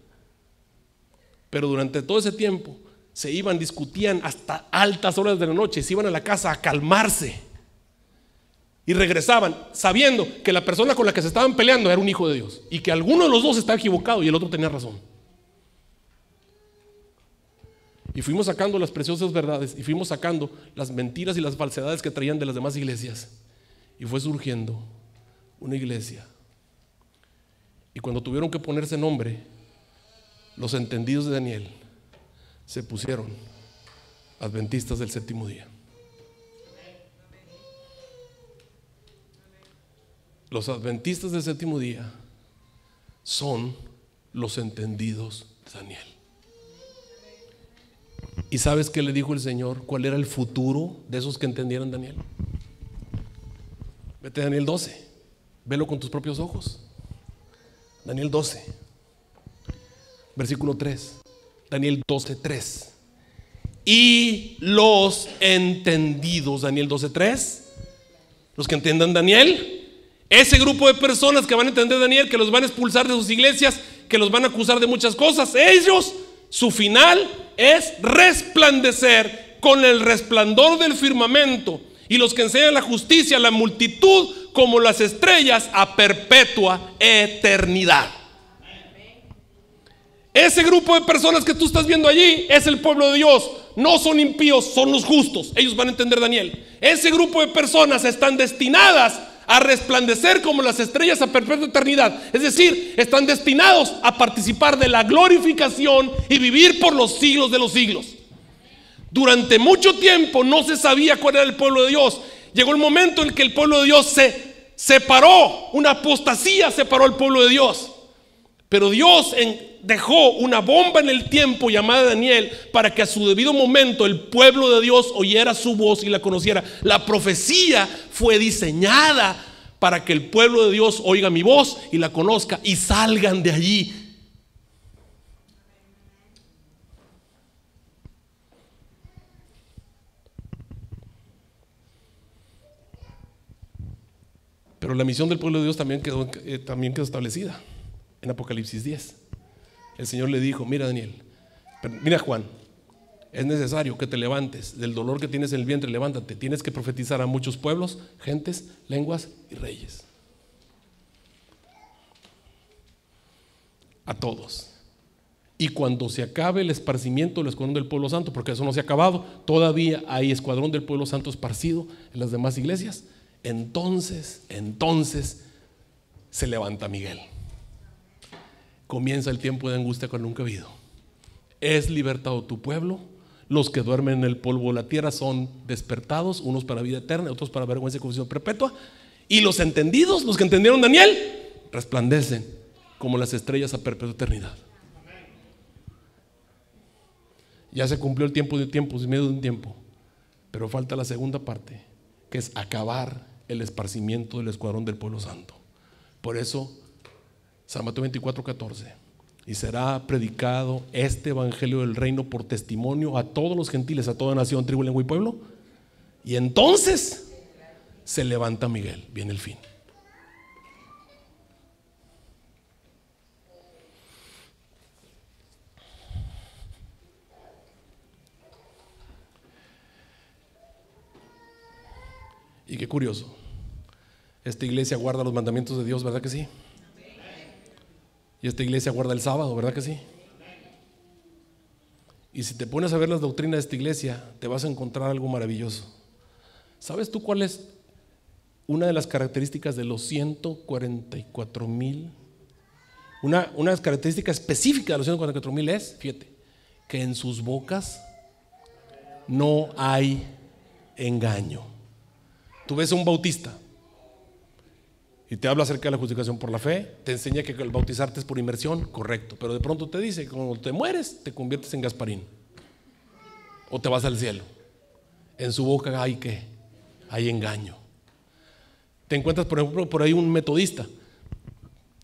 Pero durante todo ese tiempo se iban, discutían hasta altas horas de la noche, se iban a la casa a calmarse y regresaban sabiendo que la persona con la que se estaban peleando era un hijo de Dios y que alguno de los dos estaba equivocado y el otro tenía razón. Y fuimos sacando las preciosas verdades y fuimos sacando las mentiras y las falsedades que traían de las demás iglesias. Y fue surgiendo una iglesia. Y cuando tuvieron que ponerse nombre, los entendidos de Daniel se pusieron Adventistas del Séptimo Día. Los Adventistas del Séptimo Día son los entendidos de Daniel. ¿Y sabes qué le dijo el Señor? ¿Cuál era el futuro de esos que entendieron Daniel? Vete a Daniel 12, velo con tus propios ojos. Daniel 12, versículo 3. Daniel 12, 3. Y los entendidos, Daniel 12, 3. Los que entiendan Daniel, ese grupo de personas que van a entender Daniel, que los van a expulsar de sus iglesias, que los van a acusar de muchas cosas, ellos, su final es resplandecer con el resplandor del firmamento, y los que enseñan la justicia a la multitud como las estrellas a perpetua eternidad. Ese grupo de personas que tú estás viendo allí es el pueblo de Dios. No son impíos, son los justos. Ellos van a entender Daniel. Ese grupo de personas están destinadas a resplandecer como las estrellas a perpetua eternidad. Es decir, están destinados a participar de la glorificación y vivir por los siglos de los siglos. Durante mucho tiempo no se sabía cuál era el pueblo de Dios. Llegó el momento en que el pueblo de Dios se separó, una apostasía separó al pueblo de Dios. Pero Dios dejó una bomba en el tiempo llamada Daniel para que a su debido momento el pueblo de Dios oyera su voz y la conociera. La profecía fue diseñada para que el pueblo de Dios oiga mi voz y la conozca y salgan de allí. Pero la misión del pueblo de Dios también quedó establecida en Apocalipsis 10. El Señor le dijo: mira Daniel, mira Juan, es necesario que te levantes del dolor que tienes en el vientre, levántate, tienes que profetizar a muchos pueblos, gentes, lenguas y reyes. A todos. Y cuando se acabe el esparcimiento del escuadrón del pueblo santo, porque eso no se ha acabado, todavía hay escuadrón del pueblo santo esparcido en las demás iglesias, entonces se levanta Miguel. Comienza el tiempo de angustia que nunca ha habido. Es libertado tu pueblo. Los que duermen en el polvo de la tierra son despertados, unos para vida eterna, otros para vergüenza y confusión perpetua. Y los entendidos, los que entendieron Daniel, resplandecen como las estrellas a perpetua eternidad. Ya se cumplió el tiempo de tiempos y medio de un tiempo, pero falta la segunda parte, que es acabar el esparcimiento del escuadrón del pueblo santo. Por eso San Mateo 24:14, y será predicado este evangelio del reino por testimonio a todos los gentiles, a toda nación, tribu, lengua y pueblo, y entonces se levanta Miguel, viene el fin. Y qué curioso, esta iglesia guarda los mandamientos de Dios, ¿verdad que sí? Y esta iglesia guarda el sábado, ¿verdad que sí? Y si te pones a ver las doctrinas de esta iglesia, te vas a encontrar algo maravilloso. ¿Sabes tú cuál es una de las características de los 144,000? Una característica específica de los 144,000 es, fíjate, que en sus bocas no hay engaño. Tú ves a un bautista y te habla acerca de la justificación por la fe, te enseña que el bautizarte es por inmersión, correcto, pero de pronto te dice que cuando te mueres te conviertes en Gasparín o te vas al cielo. En su boca hay ¿qué? Hay engaño. Te encuentras, por ejemplo, por ahí un metodista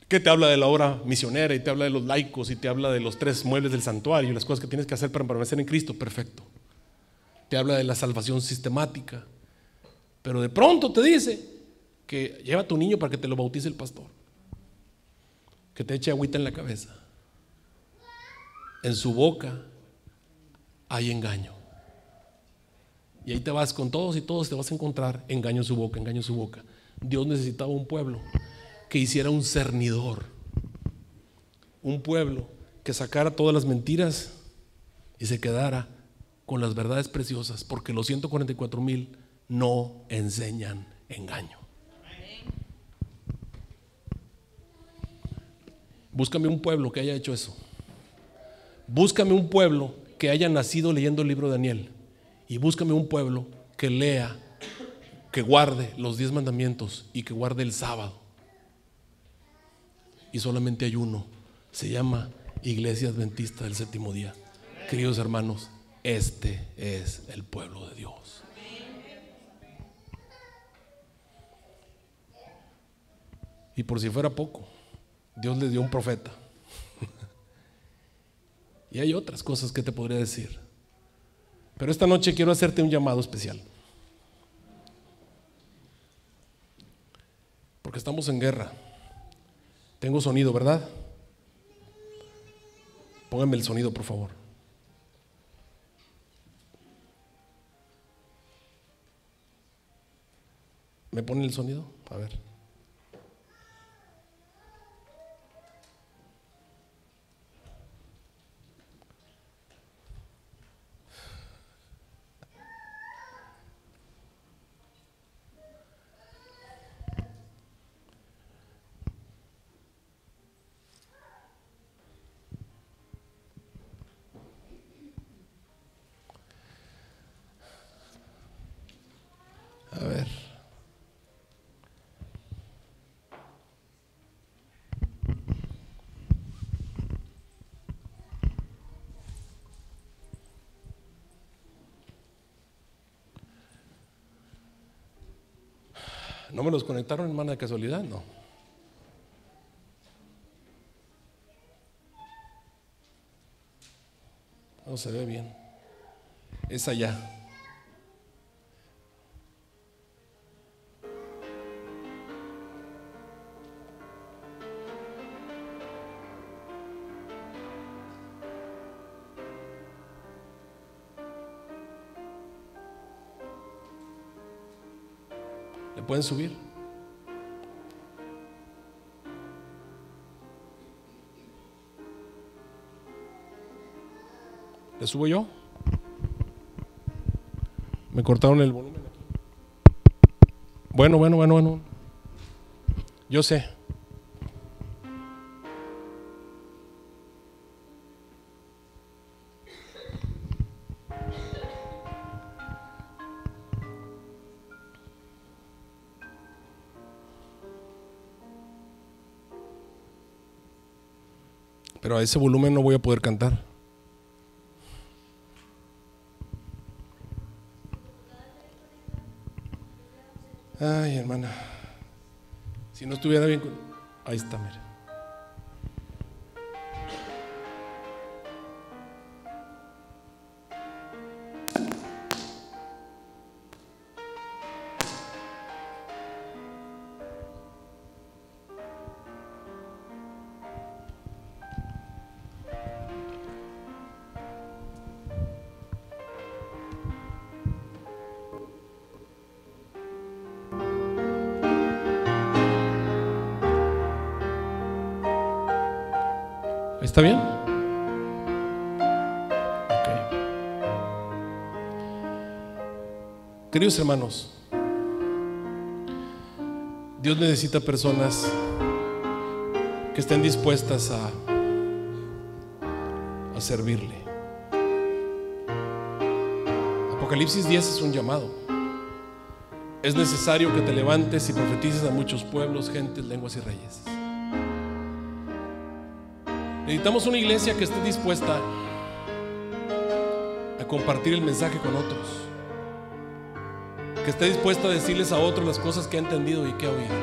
que te habla de la obra misionera y te habla de los laicos y te habla de los 3 muebles del santuario y las cosas que tienes que hacer para permanecer en Cristo, perfecto. Te habla de la salvación sistemática, pero de pronto te dice que lleva a tu niño para que te lo bautice el pastor, que te eche agüita en la cabeza. En su boca hay engaño. Y ahí te vas con todos y todos te vas a encontrar engaño en su boca, engaño en su boca. Dios necesitaba un pueblo que hiciera un cernidor, un pueblo que sacara todas las mentiras y se quedara con las verdades preciosas, porque los 144,000 no enseñan engaño. Búscame un pueblo que haya hecho eso. Búscame un pueblo que haya nacido leyendo el libro de Daniel, y búscame un pueblo que lea, que guarde los 10 mandamientos y que guarde el sábado. Y solamente hay uno, se llama Iglesia Adventista del Séptimo Día. Queridos hermanos, este es el pueblo de Dios. Y por si fuera poco, Dios les dio un profeta. Y hay otras cosas que te podría decir, pero esta noche quiero hacerte un llamado especial, porque estamos en guerra. Tengo sonido, ¿verdad? Pónganme el sonido, por favor. ¿Me ponen el sonido? A ver. A ver. ¿No me los conectaron, hermana, de casualidad? No. No se ve bien. Es allá. ¿Le pueden subir? ¿Le subo yo? Me cortaron el volumen aquí. Bueno. Yo sé. Pero a ese volumen no voy a poder cantar. Ay, hermana, si no estuviera bien, ahí está, mira. ¿Está bien? Ok. Queridos hermanos, Dios necesita personas que estén dispuestas a servirle. Apocalipsis 10 es un llamado. Es necesario que te levantes y profetices a muchos pueblos, gentes, lenguas y reyes. Necesitamos una iglesia que esté dispuesta a compartir el mensaje con otros, que esté dispuesta a decirles a otros las cosas que ha entendido y que ha oído.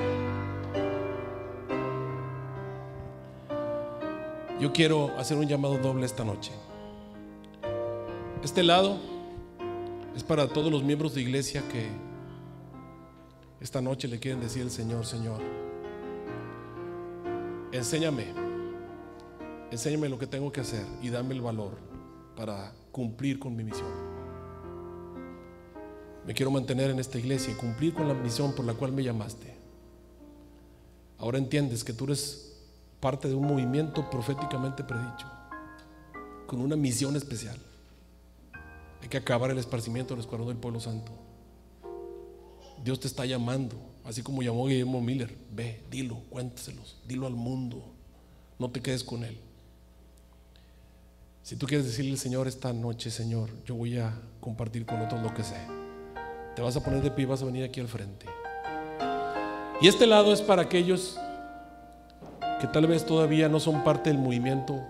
Yo quiero hacer un llamado doble esta noche. Este lado es para todos los miembros de iglesia que esta noche le quieren decir al Señor: Señor, enséñame lo que tengo que hacer y dame el valor para cumplir con mi misión. Me quiero mantener en esta iglesia y cumplir con la misión por la cual me llamaste. Ahora entiendes que tú eres parte de un movimiento proféticamente predicho, con una misión especial. Hay que acabar el esparcimiento del escuadrón del pueblo santo. Dios te está llamando, así como llamó Guillermo Miller. Ve, dilo, cuéntaselos, dilo al mundo. No te quedes con él. Si tú quieres decirle al Señor esta noche: Señor, yo voy a compartir con otros lo que sé, te vas a poner de pie y vas a venir aquí al frente. Y este lado es para aquellos que tal vez todavía no son parte del movimiento,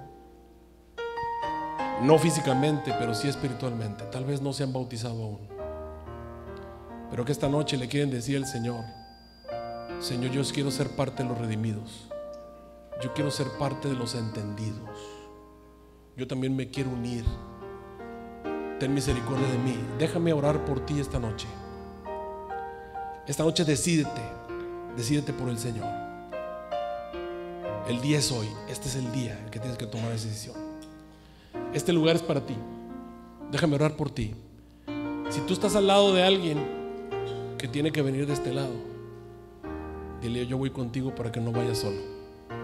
no físicamente, pero sí espiritualmente. Tal vez no se han bautizado aún, pero que esta noche le quieren decir al Señor: Señor, yo quiero ser parte de los redimidos, yo quiero ser parte de los entendidos, yo también me quiero unir. Ten misericordia de mí, déjame orar por ti esta noche. Esta noche decídete por el Señor. El día es hoy, este es el día en que tienes que tomar esa decisión. Este lugar es para ti, déjame orar por ti. Si tú estás al lado de alguien que tiene que venir de este lado, dile: yo voy contigo para que no vayas solo,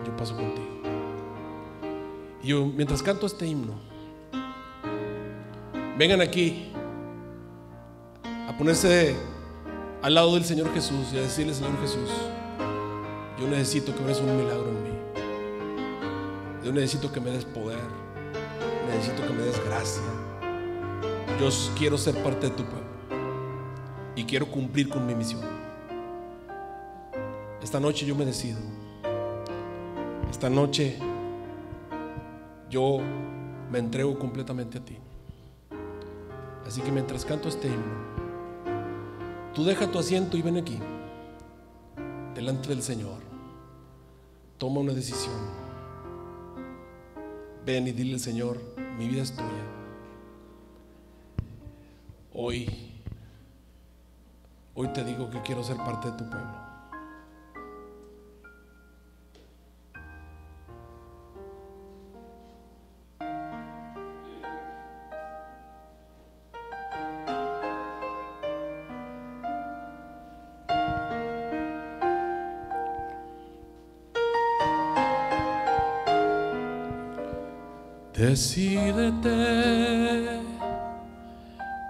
yo paso contigo. Y yo, mientras canto este himno, vengan aquí a ponerse al lado del Señor Jesús y a decirle: Señor Jesús, yo necesito que hagas un milagro en mí. Yo necesito que me des poder, necesito que me des gracia. Yo quiero ser parte de tu pueblo y quiero cumplir con mi misión. Esta noche yo me decido. Esta noche yo me entrego completamente a ti. Así que mientras canto este himno, tú deja tu asiento y ven aquí delante del Señor. Toma una decisión. Ven y dile al Señor: mi vida es tuya. Hoy te digo que quiero ser parte de tu pueblo. Decídete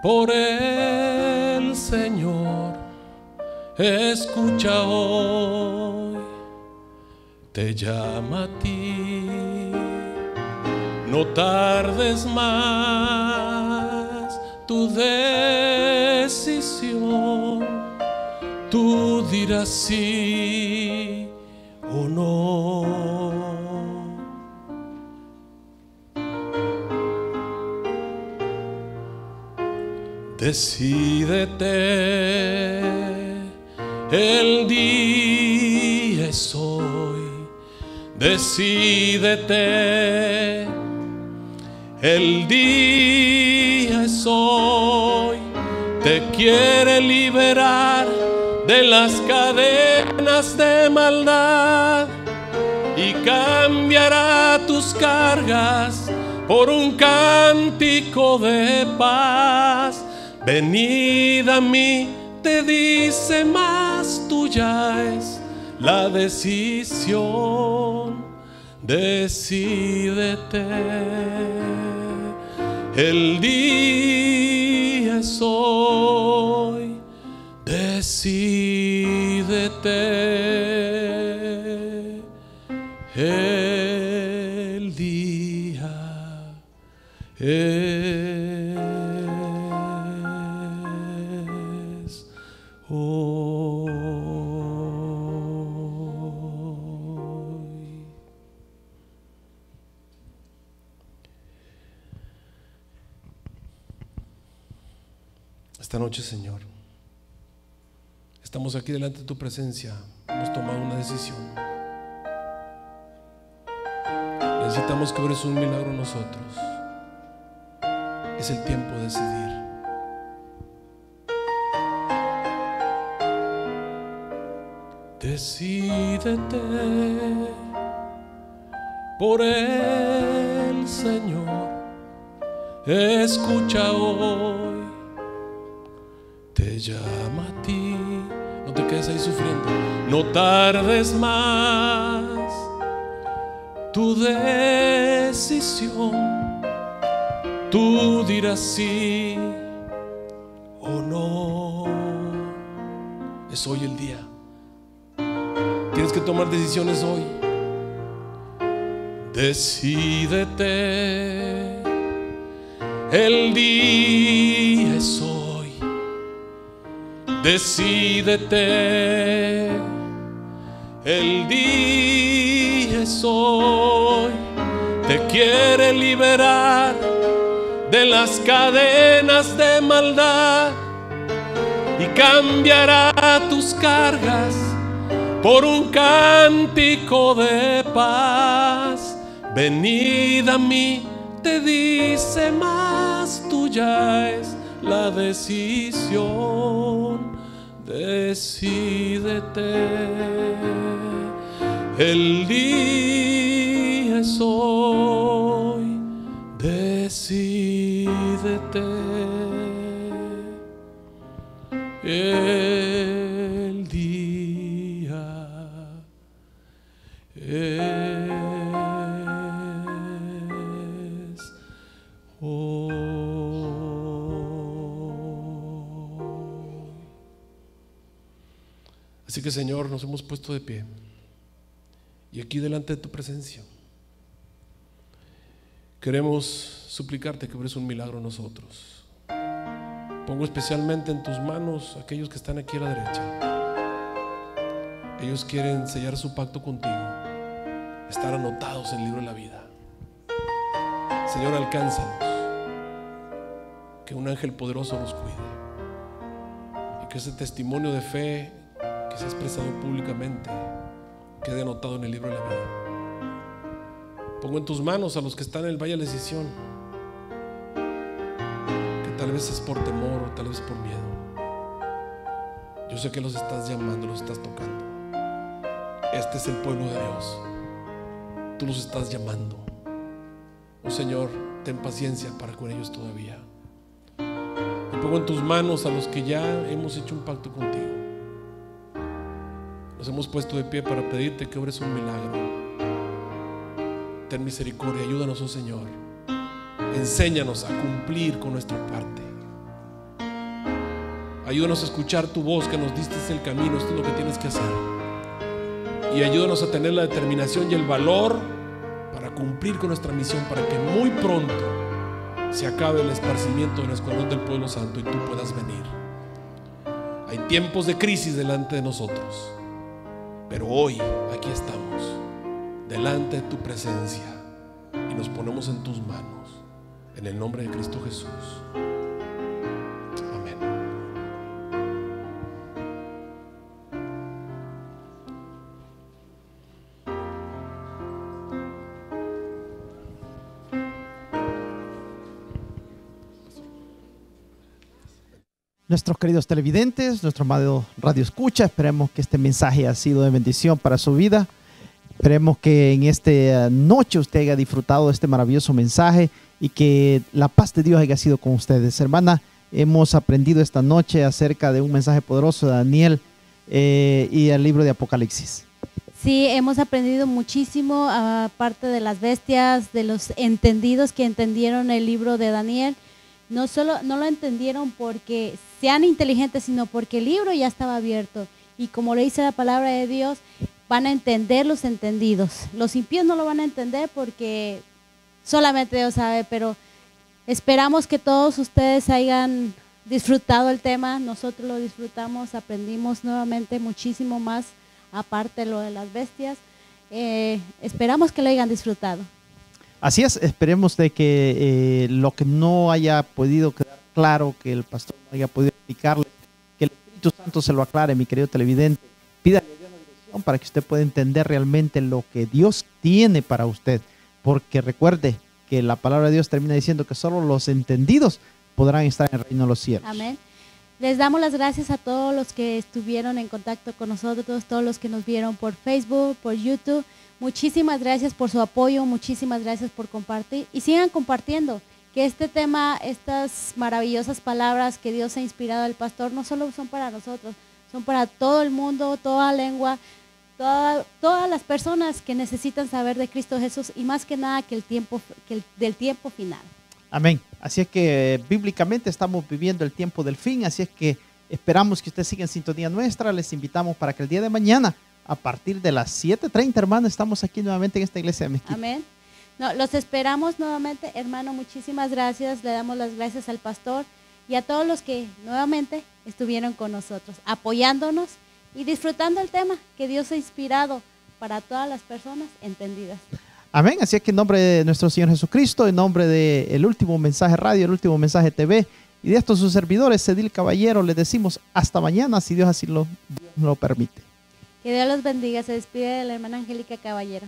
por el Señor, escucha hoy, te llama a ti, no tardes más tu decisión, tú dirás sí o no. Decídete, el día es hoy. Decídete, el día es hoy. Te quiere liberar de las cadenas de maldad y cambiará tus cargas por un cántico de paz. Venid a mí, te dice, más tuya es la decisión. Decídete, el día es hoy. Decídete, el día es hoy. Esta noche, Señor, estamos aquí delante de tu presencia. Hemos tomado una decisión. Necesitamos que obres un milagro en nosotros. Es el tiempo de decidir. Decídete por el Señor. Escucha hoy, te llama a ti. No te quedes ahí sufriendo. No tardes más tu decisión. Tú dirás sí Es hoy el día. Tienes que tomar decisiones hoy. Decídete, el día es hoy. Decídete, el día es hoy. Te quiere liberar de las cadenas de maldad y cambiará tus cargas por un cántico de paz. Venid a mí, te dice, más tuya es la decisión. Decídete, el día es hoy. Decídete, el día es hoy. Así que, Señor, nos hemos puesto de pie y aquí delante de tu presencia queremos suplicarte que obres un milagro en nosotros. Pongo especialmente en tus manos a aquellos que están aquí a la derecha. Ellos quieren sellar su pacto contigo, estar anotados en el libro de la vida. Señor, alcánzalos, que un ángel poderoso los cuide y que ese testimonio de fe que se ha expresado públicamente quede anotado en el libro de la vida. Pongo en tus manos a los que están en el valle de la decisión, que tal vez es por temor o tal vez por miedo. Yo sé que los estás llamando, los estás tocando. Este es el pueblo de Dios. Tú los estás llamando. Oh Señor, ten paciencia para con ellos todavía. Y pongo en tus manos a los que ya hemos hecho un pacto contigo. Nos hemos puesto de pie para pedirte que obres un milagro. Ten misericordia, ayúdanos, oh Señor. Enséñanos a cumplir con nuestra parte. Ayúdanos a escuchar tu voz, que nos diste el camino. Esto es lo que tienes que hacer. Y ayúdanos a tener la determinación y el valor para cumplir con nuestra misión, para que muy pronto se acabe el esparcimiento del escuadrón del pueblo santo y tú puedas venir. Hay tiempos de crisis delante de nosotros, pero hoy aquí estamos delante de tu presencia y nos ponemos en tus manos, en el nombre de Cristo Jesús. Amén. Nuestros queridos televidentes, nuestro amado Radio Escucha, esperemos que este mensaje ha sido de bendición para su vida. Esperemos que en esta noche usted haya disfrutado de este maravilloso mensaje y que la paz de Dios haya sido con ustedes. Hermana, hemos aprendido esta noche acerca de un mensaje poderoso de Daniel y el libro de Apocalipsis. Sí, hemos aprendido muchísimo, aparte de las bestias, de los entendidos que entendieron el libro de Daniel. No lo entendieron porque sean inteligentes, sino porque el libro ya estaba abierto. Y como le dice la palabra de Dios, van a entender los entendidos. Los impíos no lo van a entender porque solamente Dios sabe, pero esperamos que todos ustedes hayan disfrutado el tema. Nosotros lo disfrutamos, aprendimos nuevamente muchísimo más, aparte de lo de las bestias. Esperamos que lo hayan disfrutado. Así es, esperemos de que lo que no haya podido quedar claro, que el pastor no haya podido explicarle, que el Espíritu Santo se lo aclare, mi querido televidente. Pídale a Dios la dirección para que usted pueda entender realmente lo que Dios tiene para usted, porque recuerde que la palabra de Dios termina diciendo que solo los entendidos podrán estar en el reino de los cielos. Amén. Les damos las gracias a todos los que estuvieron en contacto con nosotros, todos los que nos vieron por Facebook, por YouTube. Muchísimas gracias por su apoyo, muchísimas gracias por compartir y sigan compartiendo, que este tema, estas maravillosas palabras que Dios ha inspirado al pastor no solo son para nosotros, son para todo el mundo, toda lengua, todas las personas que necesitan saber de Cristo Jesús y más que nada del tiempo final. Amén. Así es que bíblicamente estamos viviendo el tiempo del fin, así es que Esperamos que usted siga en sintonía nuestra. Les invitamos para que el día de mañana, a partir de las 7:30, hermano, estamos aquí nuevamente en esta iglesia de Mezquita. Amén. No, los esperamos nuevamente, hermano. Muchísimas gracias. Le damos las gracias al pastor y a todos los que nuevamente estuvieron con nosotros, apoyándonos y disfrutando el tema que Dios ha inspirado para todas las personas entendidas. Amén. Así que en nombre de nuestro Señor Jesucristo, en nombre de El Último Mensaje Radio, El Último Mensaje TV y de estos sus servidores, Cedil Caballero, les decimos hasta mañana, si Dios así lo permite. Que Dios los bendiga. Se despide de la hermana Angélica Caballero.